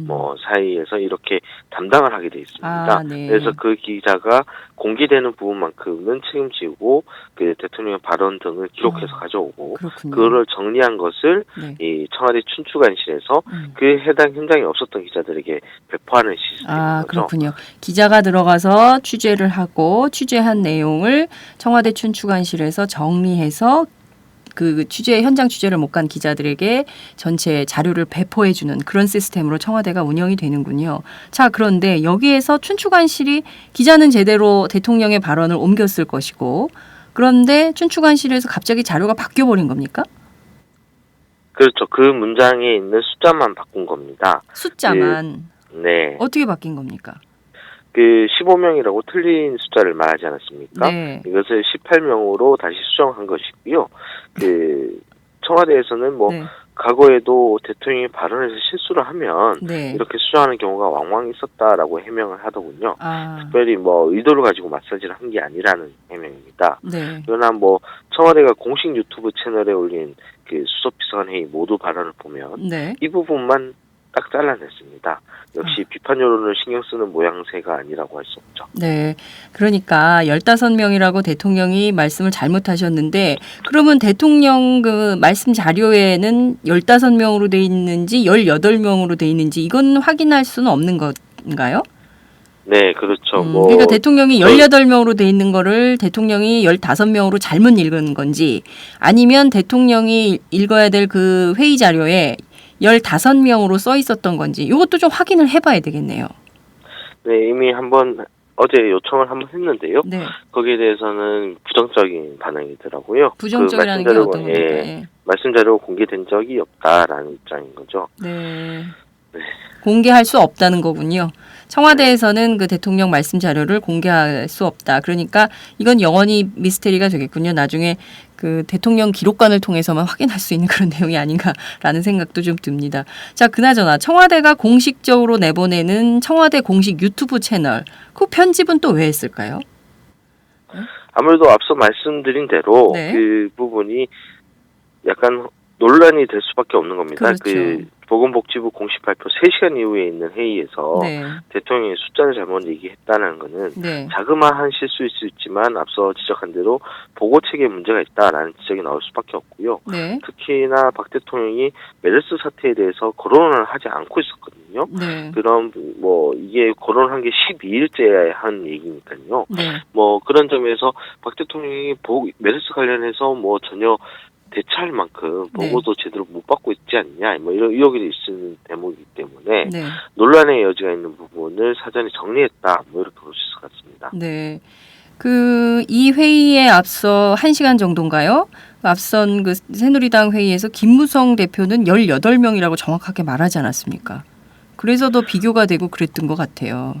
뭐 사이에서 이렇게 담당을 하게 돼 있습니다. 아, 네. 그래서 그 기자가 공개되는 부분만큼은 책임지고 그 대통령의 발언 등을 기록해서 가져오고 그렇군요. 그거를 정리한 것을 네. 이 청와대 춘추관실에서 그 해당 현장에 없었던 기자들에게 배포하는 시스템인 아, 거죠. 그렇군요. 기자가 들어가서 취재를 하고 취재한 내용을 청와대 춘추관실에서 정리해서 그 현장 취재를 못 간 기자들에게 전체 자료를 배포해주는 그런 시스템으로 청와대가 운영이 되는군요. 자, 그런데 여기에서 춘추관실이 기자는 제대로 대통령의 발언을 옮겼을 것이고 그런데 춘추관실에서 갑자기 자료가 바뀌어버린 겁니까? 그렇죠. 그 문장에 있는 숫자만 바꾼 겁니다. 숫자만. 네. 어떻게 바뀐 겁니까? 그 15명이라고 틀린 숫자를 말하지 않았습니까? 네. 이것을 18명으로 다시 수정한 것이고요. 그 청와대에서는 뭐 네. 과거에도 대통령이 발언에서 실수를 하면 네. 이렇게 수정하는 경우가 왕왕 있었다라고 해명을 하더군요. 아, 특별히 뭐 의도를 가지고 마사지를 한 게 아니라는 해명입니다. 네. 그러나 뭐 청와대가 공식 유튜브 채널에 올린 그 수석비서관 회의 모두 발언을 보면 네. 이 부분만 딱 잘라냈습니다. 역시 비판 여론을 신경 쓰는 모양새가 아니라고 할 수 없죠. 네. 그러니까 15명이라고 대통령이 말씀을 잘못하셨는데 그러면 대통령 그 말씀 자료에는 15명으로 돼 있는지 18명으로 돼 있는지 이건 확인할 수는 없는 건가요? 네, 그렇죠. 그러니까 대통령이 18명으로 돼 있는 거를 대통령이 15명으로 잘못 읽은 건지 아니면 대통령이 읽어야 될 그 회의 자료에 15명으로 써 있었던 건지 이것도 좀 확인을 해봐야 되겠네요. 네, 이미 어제 요청을 한번 했는데요. 네. 거기에 대해서는 부정적인 반응이더라고요. 부정적이라는 게 어떤 겁니까? 예. 말씀 자료 공개된 적이 없다라는 입장인 거죠. 네. 공개할 수 없다는 거군요. 청와대에서는 그 대통령 말씀 자료를 공개할 수 없다. 그러니까 이건 영원히 미스테리가 되겠군요. 나중에 그 대통령 기록관을 통해서만 확인할 수 있는 그런 내용이 아닌가라는 생각도 좀 듭니다. 자, 그나저나 청와대가 공식적으로 내보내는 청와대 공식 유튜브 채널 그 편집은 또 왜 했을까요? 아무래도 앞서 말씀드린 대로 네. 그 부분이 약간 논란이 될 수밖에 없는 겁니다. 그렇죠. 그 보건복지부 공식 발표 3시간 이후에 있는 회의에서 네. 대통령이 숫자를 잘못 얘기했다는 것은 네. 자그마한 실수일 수 있지만 앞서 지적한 대로 보고 체계에 문제가 있다라는 지적이 나올 수밖에 없고요. 네. 특히나 박 대통령이 메르스 사태에 대해서 거론을 하지 않고 있었거든요. 네. 그럼 뭐 이게 거론한 게 12일째 한 얘기니까요. 네. 뭐 그런 점에서 박 대통령이 메르스 관련해서 뭐 전혀 대처할 만큼 네. 보고도 제대로 못 받고 있지 않냐, 뭐 이런 의혹이 있는 대목이기 때문에 네. 논란의 여지가 있는 부분을 사전에 정리했다, 뭐 이렇게 볼 수 있을 것 같습니다. 네. 이 회의에 앞서 1시간 정도인가요? 앞선 그 새누리당 회의에서 김무성 대표는 18명이라고 정확하게 말하지 않았습니까? 그래서 더 비교가 되고 그랬던 것 같아요.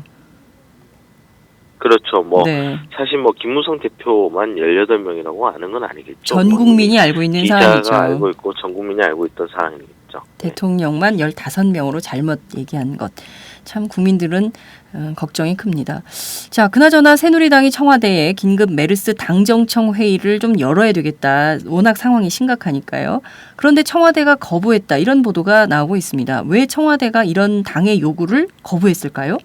그렇죠. 뭐 네. 사실 뭐 김무성 대표만 18명이라고 아는 건 아니겠죠. 전 국민이 알고 있는 기자가 사안이죠. 알고 있고 전 국민이 알고 있던 사안이겠죠. 대통령만 15명으로 잘못 얘기한 것. 참 국민들은 걱정이 큽니다. 자, 그나저나 새누리당이 청와대에 긴급 메르스 당정청 회의를 좀 열어야 되겠다. 워낙 상황이 심각하니까요. 그런데 청와대가 거부했다. 이런 보도가 나오고 있습니다. 왜 청와대가 이런 당의 요구를 거부했을까요?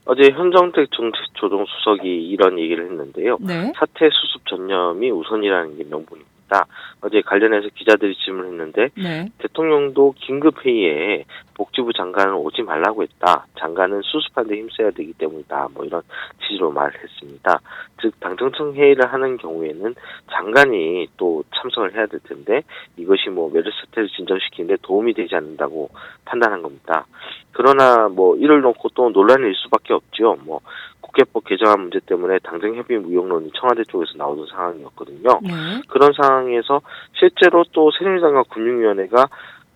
어제 현정택 정책조정수석이 이런 얘기를 했는데요. 네. 사태 수습 전념이 우선이라는 게 명분입니다. 어제 관련해서 기자들이 질문했는데 네. 대통령도 긴급회의에 복지부 장관을 오지 말라고 했다. 장관은 수습하는 데 힘써야 되기 때문이다. 뭐 이런 취지로 말했습니다. 즉 당정청 회의를 하는 경우에는 장관이 또 참석을 해야 될 텐데 이것이 뭐 메르스 사태를 진정시키는 데 도움이 되지 않는다고 판단한 겁니다. 그러나 뭐 이를 놓고 또 논란일 수밖에 없죠. 뭐 국회법 개정안 문제 때문에 당정협의 무용론이 청와대 쪽에서 나오던 상황이었거든요. 네. 그런 상황에서 실제로 또 새누리당과 금융위원회가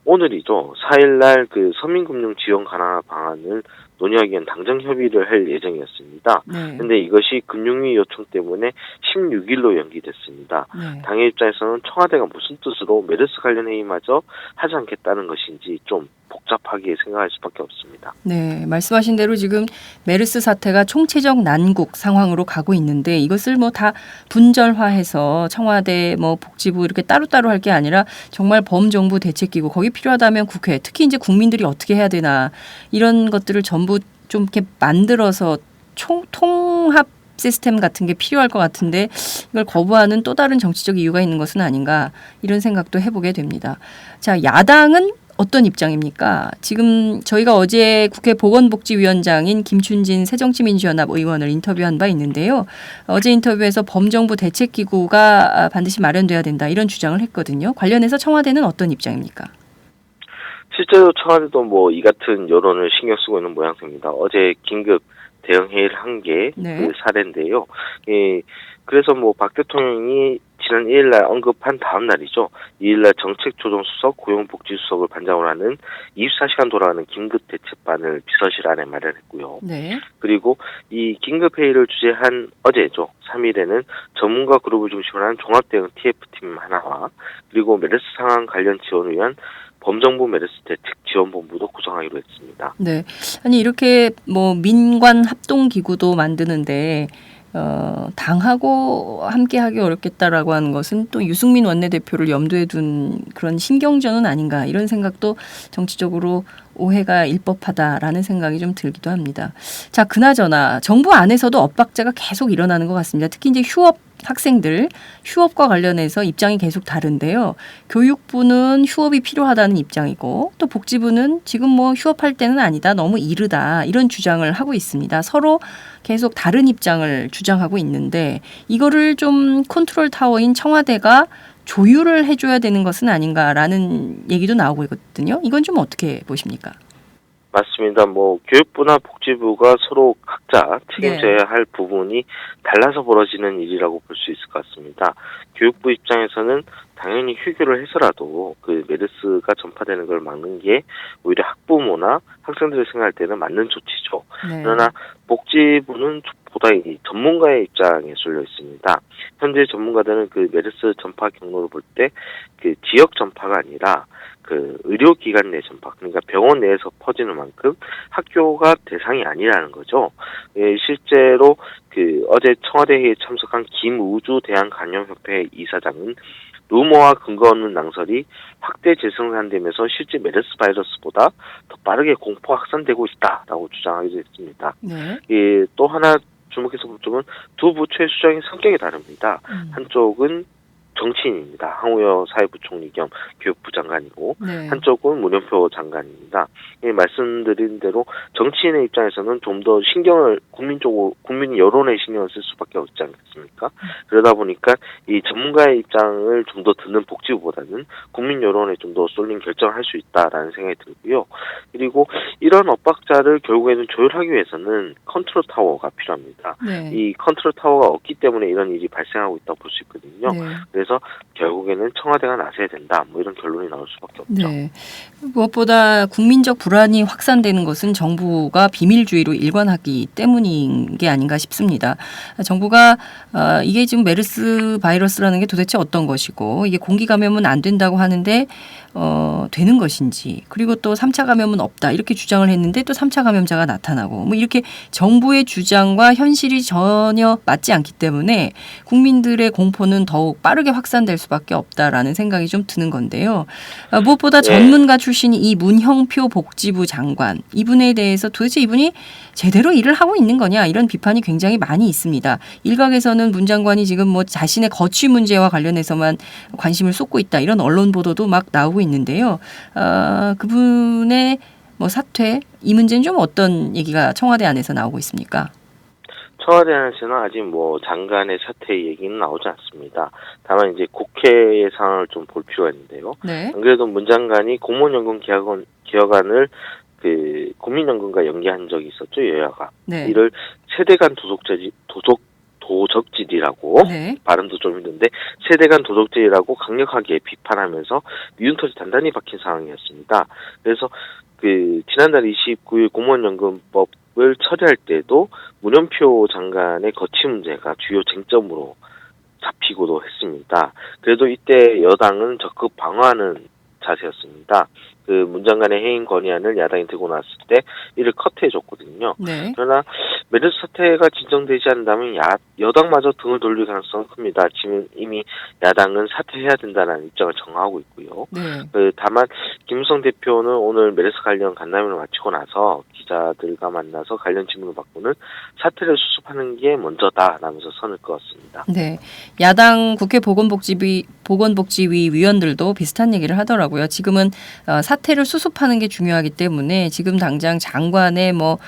오늘이죠. 4일날 그 서민금융지원 강화 방안을 논의하기 위한 당정협의를 할 예정이었습니다. 네. 근데 이것이 금융위 요청 때문에 16일로 연기됐습니다. 네. 당의 입장에서는 청와대가 무슨 뜻으로 메르스 관련 회의마저 하지 않겠다는 것인지 좀 복잡하게 생각할 수밖에 없습니다. 네, 말씀하신 대로 지금 메르스 사태가 총체적 난국 상황으로 가고 있는데 이것을 뭐 다 분절화해서 청와대 뭐 복지부 이렇게 따로따로 할 게 아니라 정말 범정부 대책기구 거기 필요하다면 국회 특히 이제 국민들이 어떻게 해야 되나 이런 것들을 전부 좀 이렇게 만들어서 통합 시스템 같은 게 필요할 것 같은데 이걸 거부하는 또 다른 정치적 이유가 있는 것은 아닌가 이런 생각도 해보게 됩니다. 자, 야당은 어떤 입장입니까? 지금 저희가 어제 국회 보건복지위원장인 김춘진 새정치민주연합 의원을 인터뷰한 바 있는데요. 어제 인터뷰에서 범정부 대책기구가 반드시 마련돼야 된다 이런 주장을 했거든요. 관련해서 청와대는 어떤 입장입니까? 실제로 청와대도 뭐 이 같은 여론을 신경 쓰고 있는 모양새입니다. 어제 긴급 대응 회의를 한 게 그 사례인데요. 예, 그래서 뭐 박 대통령이 지난 2일날 언급한 다음 날이죠. 2일날 정책조정수석, 고용복지수석을 반장으로 하는 24시간 돌아가는 긴급대책반을 비서실 안에 마련했고요. 네. 그리고 이 긴급회의를 주재한 어제죠. 3일에는 전문가 그룹을 중심으로 한 종합대응 TF팀 하나와 그리고 메르스 상황 관련 지원을 위한 범정부 메르스 대책 지원본부도 구성하기로 했습니다. 네. 아니 이렇게 뭐 민관 합동 기구도 만드는데 당하고 함께하기 어렵겠다라고 하는 것은 또 유승민 원내대표를 염두에 둔 그런 신경전은 아닌가 이런 생각도 정치적으로 오해가 일법하다라는 생각이 좀 들기도 합니다. 자, 그나저나 정부 안에서도 엇박자가 계속 일어나는 것 같습니다. 특히 이제 휴업 학생들 휴업과 관련해서 입장이 계속 다른데요. 교육부는 휴업이 필요하다는 입장이고 또 복지부는 지금 뭐 휴업할 때는 아니다. 너무 이르다. 이런 주장을 하고 있습니다. 서로 계속 다른 입장을 주장하고 있는데 이거를 좀 컨트롤 타워인 청와대가 조율을 해줘야 되는 것은 아닌가라는 얘기도 나오고 있거든요. 이건 좀 어떻게 보십니까? 맞습니다. 뭐 교육부나 복지부가 서로 각자 책임져야 할 부분이 달라서 벌어지는 일이라고 볼 수 있을 것 같습니다. 교육부 입장에서는 당연히 휴교를 해서라도 그 메르스가 전파되는 걸 막는 게 오히려 학부모나 학생들을 생각할 때는 맞는 조치죠. 네. 그러나 복지부는 보다 이 전문가의 입장에 쏠려 있습니다. 현재 전문가들은 그 메르스 전파 경로를 볼 때 그 지역 전파가 아니라 그 의료기관 내 전파, 그러니까 병원 내에서 퍼지는 만큼 학교가 대상이 아니라는 거죠. 예, 실제로 그 어제 청와대 회의에 참석한 김우주 대한간염협회 이사장은 루머와 근거 없는 낭설이 확대 재생산되면서 실제 메르스 바이러스보다 더 빠르게 공포 확산되고 있다라고 주장하기도 했습니다. 네. 예, 또 하나 주목해서 볼 점은 두 부처의 수장의 성격이 다릅니다. 한쪽은 정치인입니다. 황우여 사회부총리 겸 교육부 장관이고 네. 한쪽은 문현표 장관입니다. 예, 말씀드린 대로 정치인의 입장에서는 좀 더 신경을 국민 여론에 신경을 쓸 수밖에 없지 않겠습니까? 그러다 보니까 이 전문가의 입장을 좀 더 듣는 복지부보다는 국민 여론에 좀 더 쏠린 결정을 할 수 있다라는 생각이 들고요. 그리고 이런 엇박자를 결국에는 조율하기 위해서는 컨트롤 타워가 필요합니다. 네. 이 컨트롤 타워가 없기 때문에 이런 일이 발생하고 있다고 볼 수 있거든요. 네. 그래서 결국에는 청와대가 나서야 된다. 뭐 이런 결론이 나올 수밖에 없죠. 네. 무엇보다 국민적 불안이 확산되는 것은 정부가 비밀주의로 일관하기 때문인 게 아닌가 싶습니다. 정부가 이게 지금 메르스 바이러스라는 게 도대체 어떤 것이고 이게 공기 감염은 안 된다고 하는데 되는 것인지 그리고 또 3차 감염은 없다 이렇게 주장을 했는데 또 3차 감염자가 나타나고 뭐 이렇게 정부의 주장과 현실이 전혀 맞지 않기 때문에 국민들의 공포는 더욱 빠르게 확산될 수밖에 없다라는 생각이 좀 드는 건데요. 무엇보다 전문가 출신이 이 문형표 복지부 장관 이분에 대해서 도대체 이분이 제대로 일을 하고 있는 거냐 이런 비판이 굉장히 많이 있습니다. 일각에서는 문 장관이 지금 뭐 자신의 거취 문제와 관련해서만 관심을 쏟고 있다 이런 언론 보도도 막 나오고 있는데요. 그분의 뭐 사퇴 이 문제는 좀 어떤 얘기가 청와대 안에서 나오고 있습니까? 청와대 안에서는 아직 뭐 장관의 사퇴 얘기는 나오지 않습니다. 다만 이제 국회의 상황을 좀 볼 필요가 있는데요. 네. 안 그래도 문 장관이 공무원연금 개혁안을 그 국민연금과 연계한 적이 있었죠, 여야가. 네. 이를 세대간 도적질이라고 네. 발음도 좀 힘든데 세대간 도적질이라고 강력하게 비판하면서 미운털이 단단히 박힌 상황이었습니다. 그래서 그 지난달 29일 공무원연금법을 처리할 때도 문현표 장관의 거취 문제가 주요 쟁점으로 잡히고도 했습니다. 그래도 이때 여당은 적극 방어하는 자세였습니다. 그 문장관의 해임 건의안을 야당이 들고 나왔을 때 이를 커트해줬거든요. 네. 그러나 메르스 사태가 진정되지 않는다면 여당마저 등을 돌릴 가능성은 큽니다. 지금 이미 야당은 사퇴해야 된다는 입장을 정하고 있고요. 네. 다만 김무성 대표는 오늘 메르스 관련 간담회를 마치고 나서 기자들과 만나서 관련 질문을 받고는 사태를 수습하는 게 먼저다라면서 선을 그었습니다. 네. 야당 국회 보건복지위 위원들도 비슷한 얘기를 하더라고요. 지금은 사태를 수습하는 게 중요하기 때문에 지금 당장 장관의 그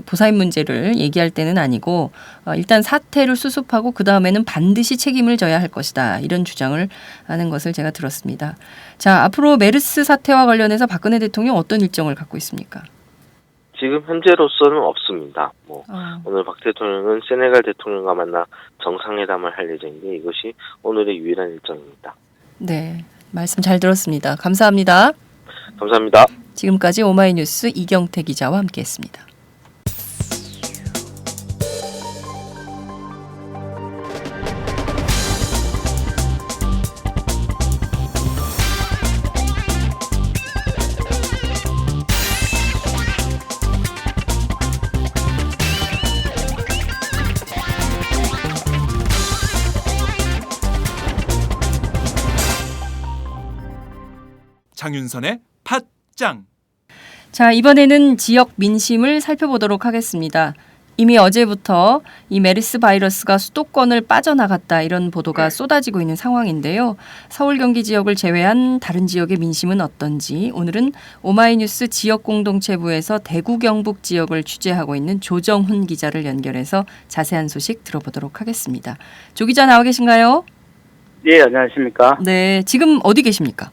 보사임 문제를 얘기할 때는 아니고 일단 사태를 수습하고 그 다음에는 반드시 책임을 져야 할 것이다. 이런 주장을 하는 것을 제가 들었습니다. 자, 앞으로 메르스 사태와 관련해서 박근혜 대통령 어떤 일정을 갖고 있습니까? 지금 현재로서는 없습니다. 오늘 박 대통령은 세네갈 대통령과 만나 정상회담을 할 예정인데 이것이 오늘의 유일한 일정입니다. 네, 말씀 잘 들었습니다. 감사합니다. 감사합니다. 지금까지 오마이뉴스 이경태 기자와 함께했습니다. 장윤선의 팟짱. 자, 이번에는 지역 민심을 살펴보도록 하겠습니다. 이미 어제부터 이 메르스 바이러스가 수도권을 빠져나갔다 이런 보도가 쏟아지고 있는 상황인데요. 서울 경기 지역을 제외한 다른 지역의 민심은 어떤지 오늘은 오마이뉴스 지역공동체부에서 대구 경북 지역을 취재하고 있는 조정훈 기자를 연결해서 자세한 소식 들어보도록 하겠습니다. 조 기자 나와 계신가요? 네, 안녕하십니까? 네, 지금 어디 계십니까?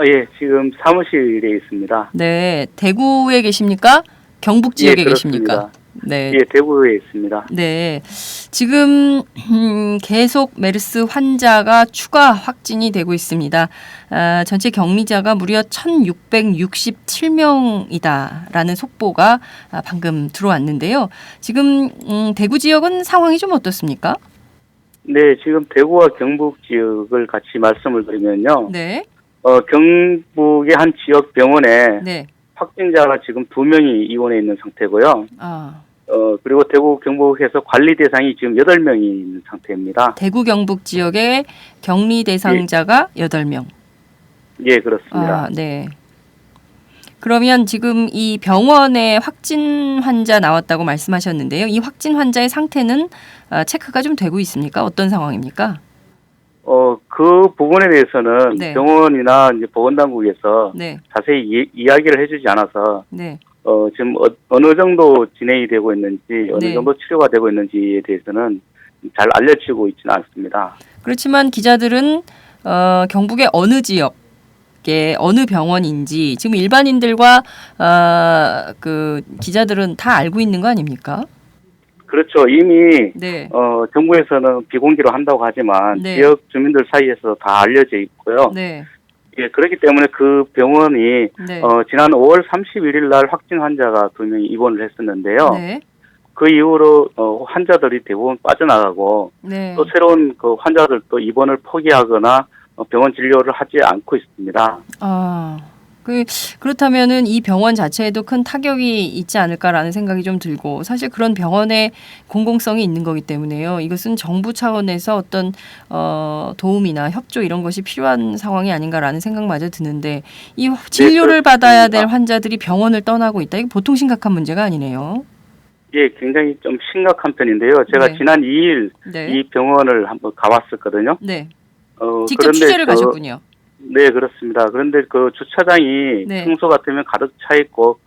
예, 지금 사무실에 있습니다. 네, 대구에 계십니까? 경북 지역에 계십니까? 네. 예, 대구에 있습니다. 네. 지금 계속 메르스 환자가 추가 확진이 되고 있습니다. 전체 격리자가 무려 1,667명이다라는 속보가 방금 들어왔는데요. 지금 대구 지역은 상황이 좀 어떻습니까? 네, 지금 대구와 경북 지역을 같이 말씀을 드리면요. 네. 경북의 한 지역 병원에 네. 확진자가 지금 2명이 입원해 있는 상태고요. 그리고 대구 경북에서 관리 대상이 지금 8명이 있는 상태입니다. 대구 경북 지역의 격리 대상자가 8명. 예, 그렇습니다. 네. 그러면 지금 이 병원에 확진 환자 나왔다고 말씀하셨는데요. 이 확진 환자의 상태는 체크가 좀 되고 있습니까? 어떤 상황입니까? 그 부분에 대해서는 네. 병원이나 이제 보건당국에서 네. 자세히 이야기를 해주지 않아서 네. 지금 어느 정도 진행이 되고 있는지 어느 네. 정도 치료가 되고 있는지에 대해서는 잘 알려지고 있지는 않습니다. 그렇지만 기자들은 경북의 어느 지역의 어느 병원인지 지금 일반인들과 그 기자들은 다 알고 있는 거 아닙니까? 그렇죠. 이미 네. 정부에서는 비공개로 한다고 하지만 네. 지역 주민들 사이에서 다 알려져 있고요. 네. 예, 그렇기 때문에 그 병원이 네. 지난 5월 31일 날 확진 환자가 2명이 입원을 했었는데요. 네. 그 이후로 환자들이 대부분 빠져나가고 네. 또 새로운 그 환자들도 입원을 포기하거나 병원 진료를 하지 않고 있습니다. 그렇다면은 이 병원 자체에도 큰 타격이 있지 않을까라는 생각이 좀 들고 사실 그런 병원의 공공성이 있는 거기 때문에요. 이것은 정부 차원에서 어떤 도움이나 협조 이런 것이 필요한 상황이 아닌가라는 생각마저 드는데 이 진료를 받아야 될 환자들이 병원을 떠나고 있다. 이거 보통 심각한 문제가 아니네요. 예, 굉장히 좀 심각한 편인데요. 제가 네. 지난 2일 네. 이 병원을 한번 가봤었거든요. 네. 직접 그런데 취재를 가셨군요. 네, 그렇습니다. 그런데 그 주차장이 네. 평소 같으면 가득 차 있고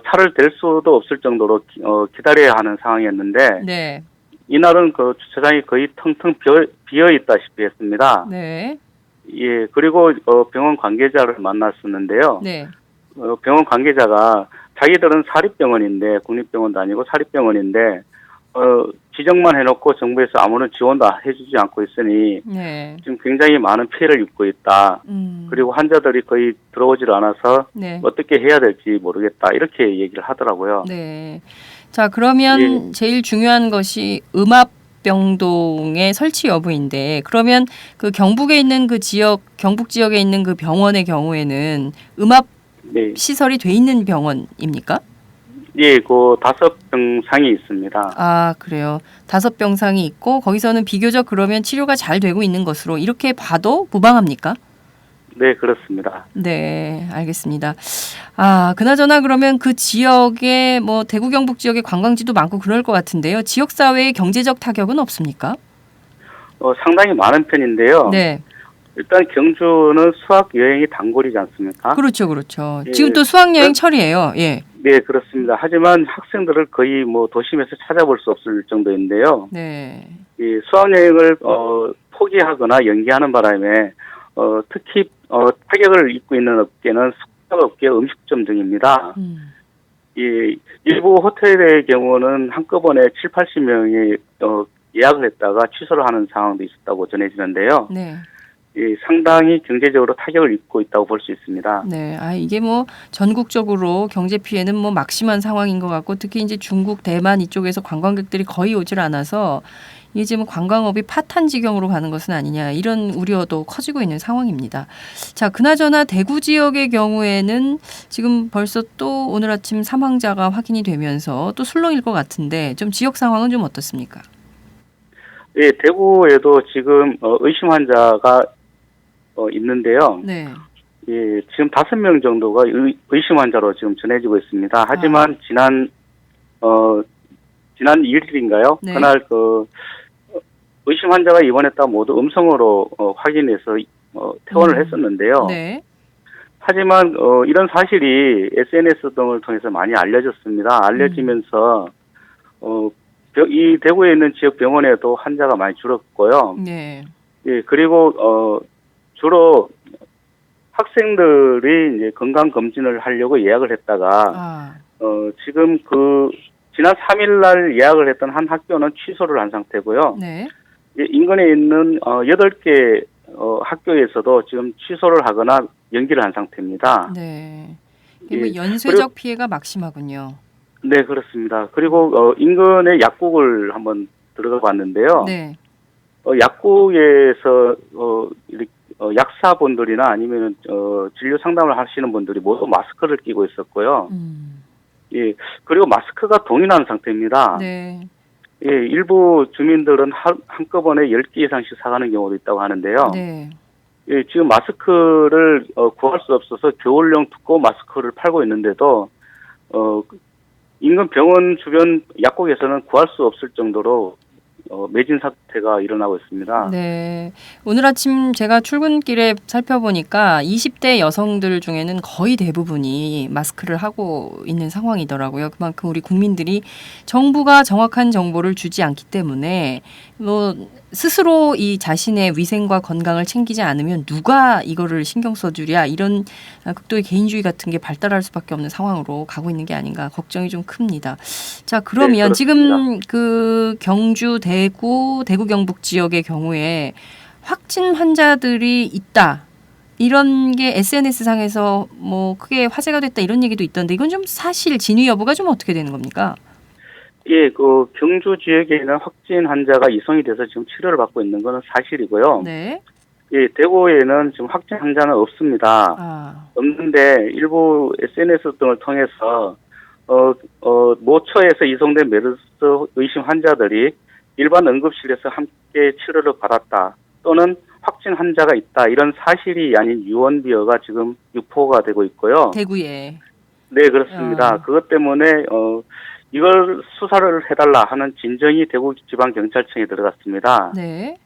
차를 댈 수도 없을 정도로 기다려야 하는 상황이었는데 네. 이날은 그 주차장이 거의 텅텅 비어 있다시피 했습니다. 네. 예, 그리고 병원 관계자를 만났었는데요. 네. 병원 관계자가 자기들은 사립병원인데 국립병원도 아니고 사립병원인데 지정만 해놓고 정부에서 아무런 지원도 해주지 않고 있으니 네. 지금 굉장히 많은 피해를 입고 있다. 그리고 환자들이 거의 들어오질 않아서 네. 어떻게 해야 될지 모르겠다. 이렇게 얘기를 하더라고요. 네. 자, 그러면 예. 제일 중요한 것이 음압 다섯병동의 설치 여부인데 그러면 그 경북에 있는 그 지역, 경북 지역에 있는 그 병원의 경우에는 음압 네. 시설이 돼 있는 병원입니까? 예, 그 5병상이 있습니다. 아, 그래요. 5병상이 있고 거기서는 비교적 그러면 치료가 잘 되고 있는 것으로 이렇게 봐도 무방합니까? 네, 그렇습니다. 네, 알겠습니다. 아, 그나저나 그러면 그 지역에 뭐 대구 경북 지역에 관광지도 많고 그럴 것 같은데요. 지역 사회의 경제적 타격은 없습니까? 상당히 많은 편인데요. 네. 일단 경주는 수학 여행이 단골이지 않습니까? 그렇죠, 그렇죠. 예. 지금 또 수학여행 철이에요. 예. 네, 그렇습니다. 하지만 학생들을 거의 뭐 도심에서 찾아볼 수 없을 정도인데요. 네. 이 수학여행을 포기하거나 연기하는 바람에 특히 타격을 입고 있는 업계는 숙박업계, 음식점 등입니다. 이 일부 호텔의 경우는 한꺼번에 7, 80명이 예약을 했다가 취소를 하는 상황도 있었다고 전해지는데요. 네. 상당히 경제적으로 타격을 입고 있다고 볼 수 있습니다. 네. 아, 이게 뭐 전국적으로 경제 피해는 뭐 막심한 상황인 것 같고 특히 이제 중국, 대만 이쪽에서 관광객들이 거의 오질 않아서 이게 지금 관광업이 파탄 지경으로 가는 것은 아니냐 이런 우려도 커지고 있는 상황입니다. 자, 그나저나 대구 지역의 경우에는 지금 벌써 또 오늘 아침 사망자가 확인이 되면서 또 술렁일 것 같은데 좀 지역 상황은 좀 어떻습니까? 예, 대구에도 지금 의심 환자가 있는데요. 네. 예, 지금 5명 정도가 의심 환자로 지금 전해지고 있습니다. 하지만 지난 1일인가요? 네. 그날 의심 환자가 입원했다 모두 음성으로 확인해서 퇴원을 했었는데요. 네. 하지만 이런 사실이 SNS 등을 통해서 많이 알려졌습니다. 알려지면서 이 대구에 있는 지역 병원에도 환자가 많이 줄었고요. 네. 예, 그리고 주로 학생들이 이제 건강 검진을 하려고 예약을 했다가 지금 지난 3일 날 예약을 했던 한 학교는 취소를 한 상태고요. 네. 예, 인근에 있는 8개 학교에서도 지금 취소를 하거나 연기를 한 상태입니다. 네. 이게 뭐 예, 연쇄적 피해가 막심하군요. 네, 그렇습니다. 그리고 인근의 약국을 한번 들어가 봤는데요. 네. 약국에서 약사분들이나 아니면 진료 상담을 하시는 분들이 모두 마스크를 끼고 있었고요. 예, 그리고 마스크가 동일한 상태입니다. 네. 예, 일부 주민들은 한꺼번에 10개 이상씩 사가는 경우도 있다고 하는데요. 네. 예, 지금 마스크를 구할 수 없어서 겨울용 두꺼운 마스크를 팔고 있는데도 인근 병원 주변 약국에서는 구할 수 없을 정도로 매진 사태가 일어나고 있습니다. 네. 오늘 아침 제가 출근길에 살펴보니까 20대 여성들 중에는 거의 대부분이 마스크를 하고 있는 상황이더라고요. 그만큼 우리 국민들이 정부가 정확한 정보를 주지 않기 때문에 뭐 스스로 이 자신의 위생과 건강을 챙기지 않으면 누가 이거를 신경 써주랴 이런 극도의 개인주의 같은 게 발달할 수밖에 없는 상황으로 가고 있는 게 아닌가 걱정이 좀 큽니다. 자, 그러면 네, 지금 그 경주, 대구 경북 지역의 경우에 확진 환자들이 있다. 이런 게 SNS상에서 뭐 크게 화제가 됐다 이런 얘기도 있던데 이건 좀 사실 진위 여부가 좀 어떻게 되는 겁니까? 예, 경주 지역에는 확진 환자가 이송이 돼서 지금 치료를 받고 있는 것은 사실이고요. 네. 예, 대구에는 지금 확진 환자는 없습니다. 없는데 일부 SNS 등을 통해서 모처에서 이송된 메르스 의심 환자들이 일반 응급실에서 함께 치료를 받았다 또는 확진 환자가 있다 이런 사실이 아닌 유언비어가 지금 유포가 되고 있고요. 대구에. 네, 그렇습니다. 그것 때문에 이걸 수사를 해달라 하는 진정이 대구지방경찰청에 들어갔습니다. 네.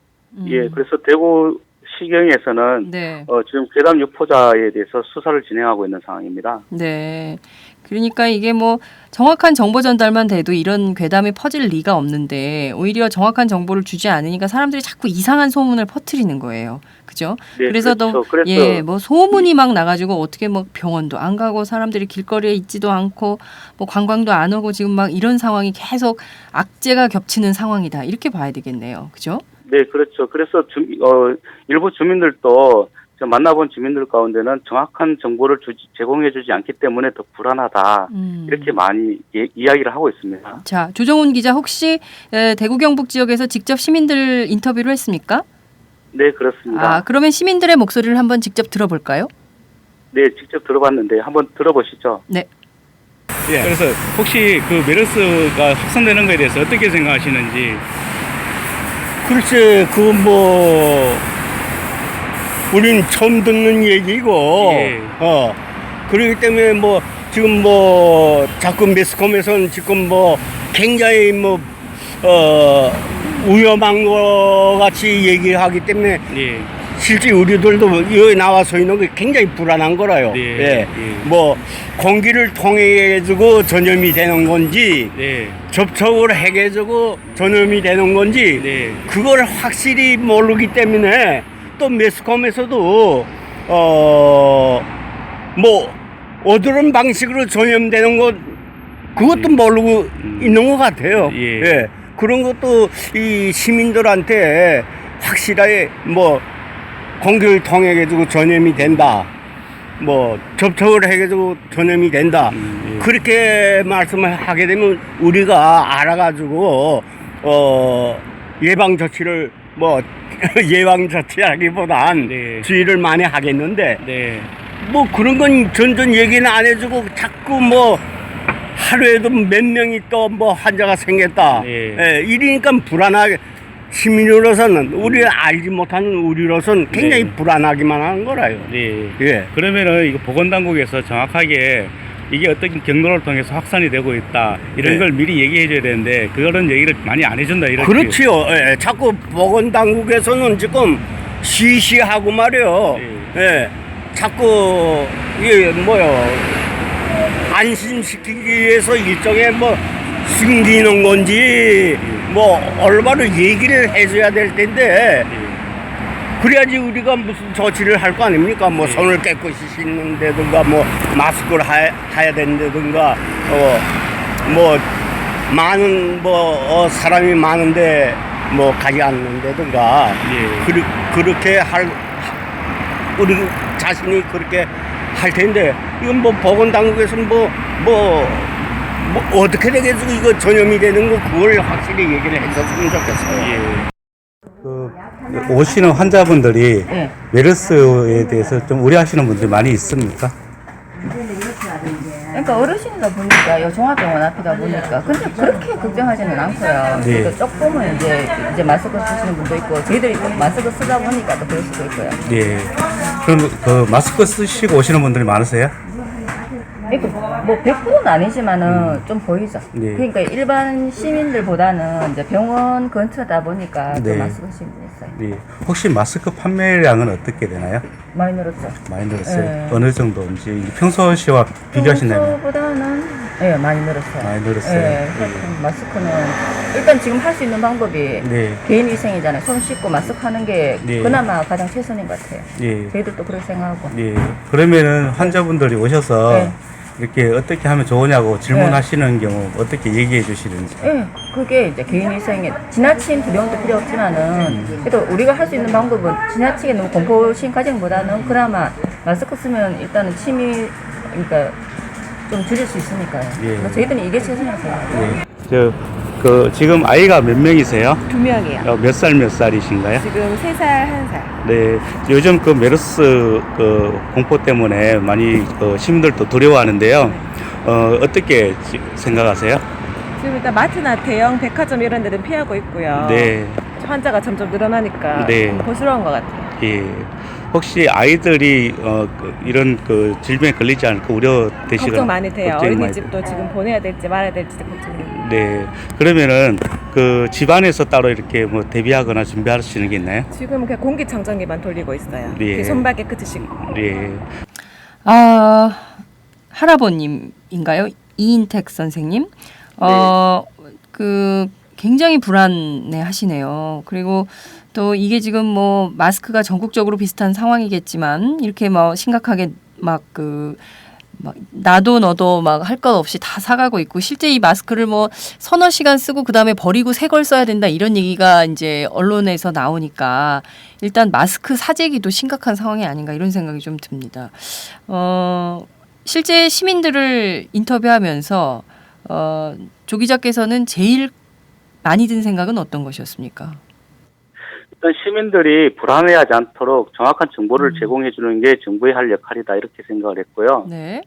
예, 그래서 대구시경에서는 네. 지금 괴담 유포자에 대해서 수사를 진행하고 있는 상황입니다. 네. 그러니까 이게 뭐 정확한 정보 전달만 돼도 이런 괴담이 퍼질 리가 없는데 오히려 정확한 정보를 주지 않으니까 사람들이 자꾸 이상한 소문을 퍼뜨리는 거예요. 그죠? 네, 그래서 그렇죠. 그래서 예, 뭐 소문이 막 나가지고 어떻게 뭐 병원도 안 가고 사람들이 길거리에 있지도 않고 뭐 관광도 안 오고 지금 막 이런 상황이 계속 악재가 겹치는 상황이다. 이렇게 봐야 되겠네요. 그죠? 네, 그렇죠. 그래서 일부 주민들도 저 만나본 주민들 가운데는 정확한 정보를 제공해주지 않기 때문에 더 불안하다. 이렇게 많이 이야기를 하고 있습니다. 자, 조정훈 기자 혹시 대구 경북 지역에서 직접 시민들 인터뷰를 했습니까? 네, 그렇습니다. 그러면 시민들의 목소리를 한번 직접 들어볼까요? 네, 직접 들어봤는데 한번 들어보시죠. 네. 예. 그래서 혹시 그 메르스가 확산되는 것에 대해서 어떻게 생각하시는지? 글쎄, 우린 처음 듣는 얘기고, 예. 그렇기 때문에 지금 자꾸 매스컴에서는 지금 굉장히 위험한 거 같이 얘기하기 때문에 예. 실제 우리들도 여기 나와서 있는 게 굉장히 불안한 거라요. 예. 예. 예. 공기를 통해 가지고 전염이 되는 건지, 네. 접촉을 해가지고 전염이 되는 건지, 네. 그걸 확실히 모르기 때문에 또 매스컴에서도 어떤 방식으로 전염되는 것 그것도 모르고 있는 것 같아요. 예. 예. 그런 것도 이 시민들한테 확실하게 공기를 통해 가지고 전염이 된다. 접촉을 해가지고 전염이 된다. 예. 그렇게 말씀을 하게 되면 우리가 알아가지고 예방 조치를 예방 조치하기보단 네. 주의를 많이 하겠는데 네. 그런 건 전전 얘기는 안 해주고 자꾸 하루에도 몇 명이 또 환자가 생겼다. 네. 예, 이러니까 불안하게 시민으로서는 우리가 알지 못하는 우리로서는 굉장히 네. 불안하기만 하는 거라요. 네. 예. 그러면은 이거 보건당국에서 정확하게 이게 어떤 경로를 통해서 확산이 되고 있다 이런 네. 걸 미리 얘기해 줘야 되는데 그런 얘기를 많이 안 해준다 이렇게. 그렇지요. 예, 자꾸 보건당국에서는 지금 시시하고 말이요. 네. 예, 자꾸 안심시키기 위해서 일종의 숨기는 건지 얼마나 얘기를 해줘야 될 텐데 그래야지 우리가 무슨 조치를 할 거 아닙니까? 손을 깨끗이 씻는다든가 마스크를 해야 된다든가 많은 사람이 많은데 가지 않는다든가 예. 그렇게 우리 자신이 그렇게 할 텐데 이건 보건당국에서는 어떻게 되겠어 이거 전염이 되는 거 그걸 확실히 얘기를 해줬으면 좋겠어요. 예. 오시는 환자분들이 네. 메르스에 대해서 좀 우려하시는 분들이 많이 있습니까? 그러니까 어르신이다 보니까 요 종합병원 앞이다 보니까 근데 그렇게 걱정하지는 않고요. 네. 그래도 조금은 이제 마스크 쓰시는 분도 있고 저희들이 또 마스크 쓰다 보니까 또 그럴 수도 있고요. 예. 그럼 그 마스크 쓰시고 오시는 분들이 많으세요? 그러니까 100%는 아니지만은 좀 보이죠. 네. 그러니까 일반 시민들보다는 이제 병원 근처다 보니까 또 네. 마스크 쓰시는 분이 있어요. 예. 혹시 마스크 판매량은 어떻게 되나요? 많이 늘었죠. 많이 늘었어요. 네. 어느 정도인지 평소 시와 비교하신다면 평소보다는 많이 늘었어요. 많이 늘었어요. 예, 하여튼 마스크는 일단 지금 할 수 있는 방법이 네. 개인 위생이잖아요. 손 씻고 마스크 하는 게 네. 그나마 가장 최선인 것 같아요. 예. 저희들도 그렇게 생각하고. 예. 그러면은 환자분들이 오셔서 네. 이렇게 어떻게 하면 좋으냐고 질문하시는 경우 어떻게 얘기해 주시는지. 예, 그게 이제 개인 위생에 지나친 두려움도 필요 없지만은 그래도 우리가 할 수 있는 방법은 지나치게 너무 공포심 가정보다는 그나마 마스크 쓰면 일단은 침이 그러니까 좀 줄일 수 있으니까요. 예. 그래서 저희들은 이게 최선이라고 생각해요. 지금 아이가 몇 명이세요? 2명이요. 몇 살 몇 살이신가요? 지금 3살, 1살. 네, 요즘 그 메르스 공포 때문에 많이 시민들도 두려워하는데요. 어떻게 생각하세요? 지금 일단 마트나 대형 백화점 이런 데는 피하고 있고요. 네, 환자가 점점 늘어나니까 네. 좀 보수로운 것 같아요. 예. 혹시 아이들이 이런 질병에 걸리지 않을까 우려되시거나 걱정 많이 돼요. 걱정이 많이 어린이집도 지금 보내야 될지 말아야 될지 걱정돼요. 네, 그러면은 그 집안에서 따로 이렇게 대비하거나 준비하시는 게 있나요? 지금 그냥 공기청정기만 돌리고 있어요. 네. 손발 깨끗이 씻고. 네. 할아버님인가요? 이인택 선생님. 그 굉장히 불안해 하시네요. 그리고 또 이게 지금 마스크가 전국적으로 비슷한 상황이겠지만 이렇게 심각하게 막 나도 너도 막 할 것 없이 다 사가고 있고 실제 이 마스크를 뭐 서너 시간 쓰고 그다음에 버리고 새 걸 써야 된다 이런 얘기가 이제 언론에서 나오니까 일단 마스크 사재기도 심각한 상황이 아닌가 이런 생각이 좀 듭니다. 실제 시민들을 인터뷰하면서 조 기자께서는 제일 많이 든 생각은 어떤 것이었습니까? 일단 시민들이 불안해하지 않도록 정확한 정보를 제공해 주는 게 정부의 할 역할이다 이렇게 생각을 했고요. 네.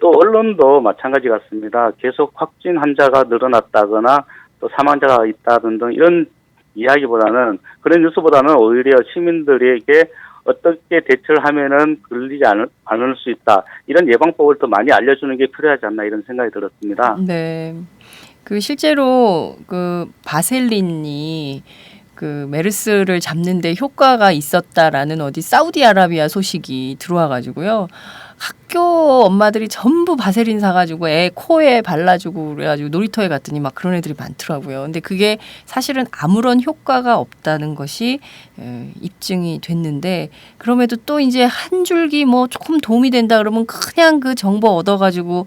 또 언론도 마찬가지 같습니다. 계속 확진 환자가 늘어났다거나 또 사망자가 있다 등등 이런 이야기보다는 그런 뉴스보다는 오히려 시민들에게 어떻게 대처를 하면은 걸리지 않을 수 있다 이런 예방법을 더 많이 알려주는 게 필요하지 않나 이런 생각이 들었습니다. 네. 그 실제로 그 바셀린이 그 메르스를 잡는데 효과가 있었다라는 어디 사우디아라비아 소식이 들어와가지고요. 학교 엄마들이 전부 바세린 사가지고 애 코에 발라주고 그래가지고 놀이터에 갔더니 막 그런 애들이 많더라고요. 근데 그게 사실은 아무런 효과가 없다는 것이 입증이 됐는데 그럼에도 또 이제 한 줄기 뭐 조금 도움이 된다 그러면 그냥 그 정보 얻어가지고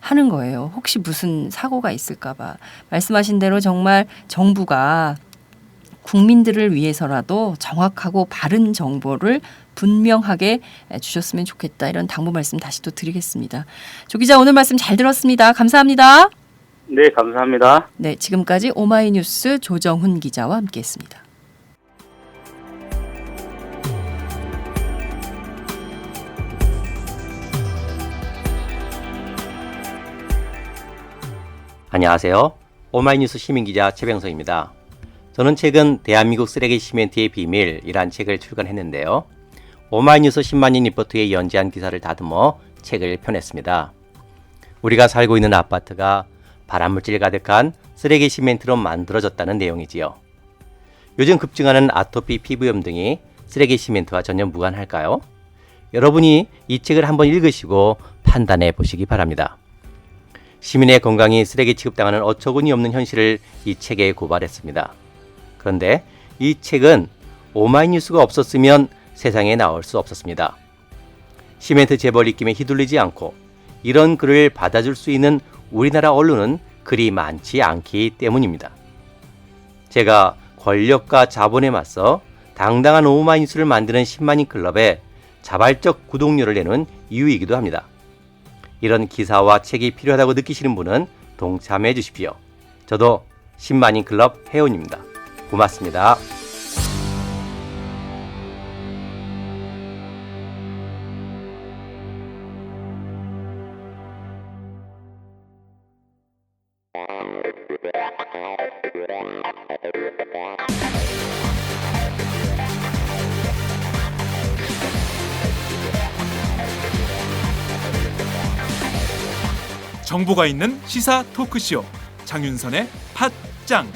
하는 거예요. 혹시 무슨 사고가 있을까봐. 말씀하신 대로 정말 정부가 국민들을 위해서라도 정확하고 바른 정보를 분명하게 주셨으면 좋겠다. 이런 당부 말씀 다시 또 드리겠습니다. 조 기자 오늘 말씀 잘 들었습니다. 감사합니다. 네, 감사합니다. 네, 지금까지 오마이뉴스 조정훈 기자와 함께했습니다. 안녕하세요. 오마이뉴스 시민기자 최병석입니다. 저는 최근 대한민국 쓰레기 시멘트의 비밀이란 책을 출간했는데요. 오마이뉴스 10만인 리포트에 연재한 기사를 다듬어 책을 펴냈습니다. 우리가 살고 있는 아파트가 발암물질 가득한 쓰레기 시멘트로 만들어졌다는 내용이지요. 요즘 급증하는 아토피, 피부염 등이 쓰레기 시멘트와 전혀 무관할까요? 여러분이 이 책을 한번 읽으시고 판단해 보시기 바랍니다. 시민의 건강이 쓰레기 취급당하는 어처구니 없는 현실을 이 책에 고발했습니다. 그런데 이 책은 오마이뉴스가 없었으면 세상에 나올 수 없었습니다. 시멘트 재벌 입김에 휘둘리지 않고 이런 글을 받아줄 수 있는 우리나라 언론은 그리 많지 않기 때문입니다. 제가 권력과 자본에 맞서 당당한 오마이뉴스를 만드는 10만인 클럽에 자발적 구독료를 내는 이유이기도 합니다. 이런 기사와 책이 필요하다고 느끼시는 분은 동참해 주십시오. 저도 10만인 클럽 회원입니다. 고맙습니다. 정보가 있는 시사 토크쇼 장윤선의 팟짱.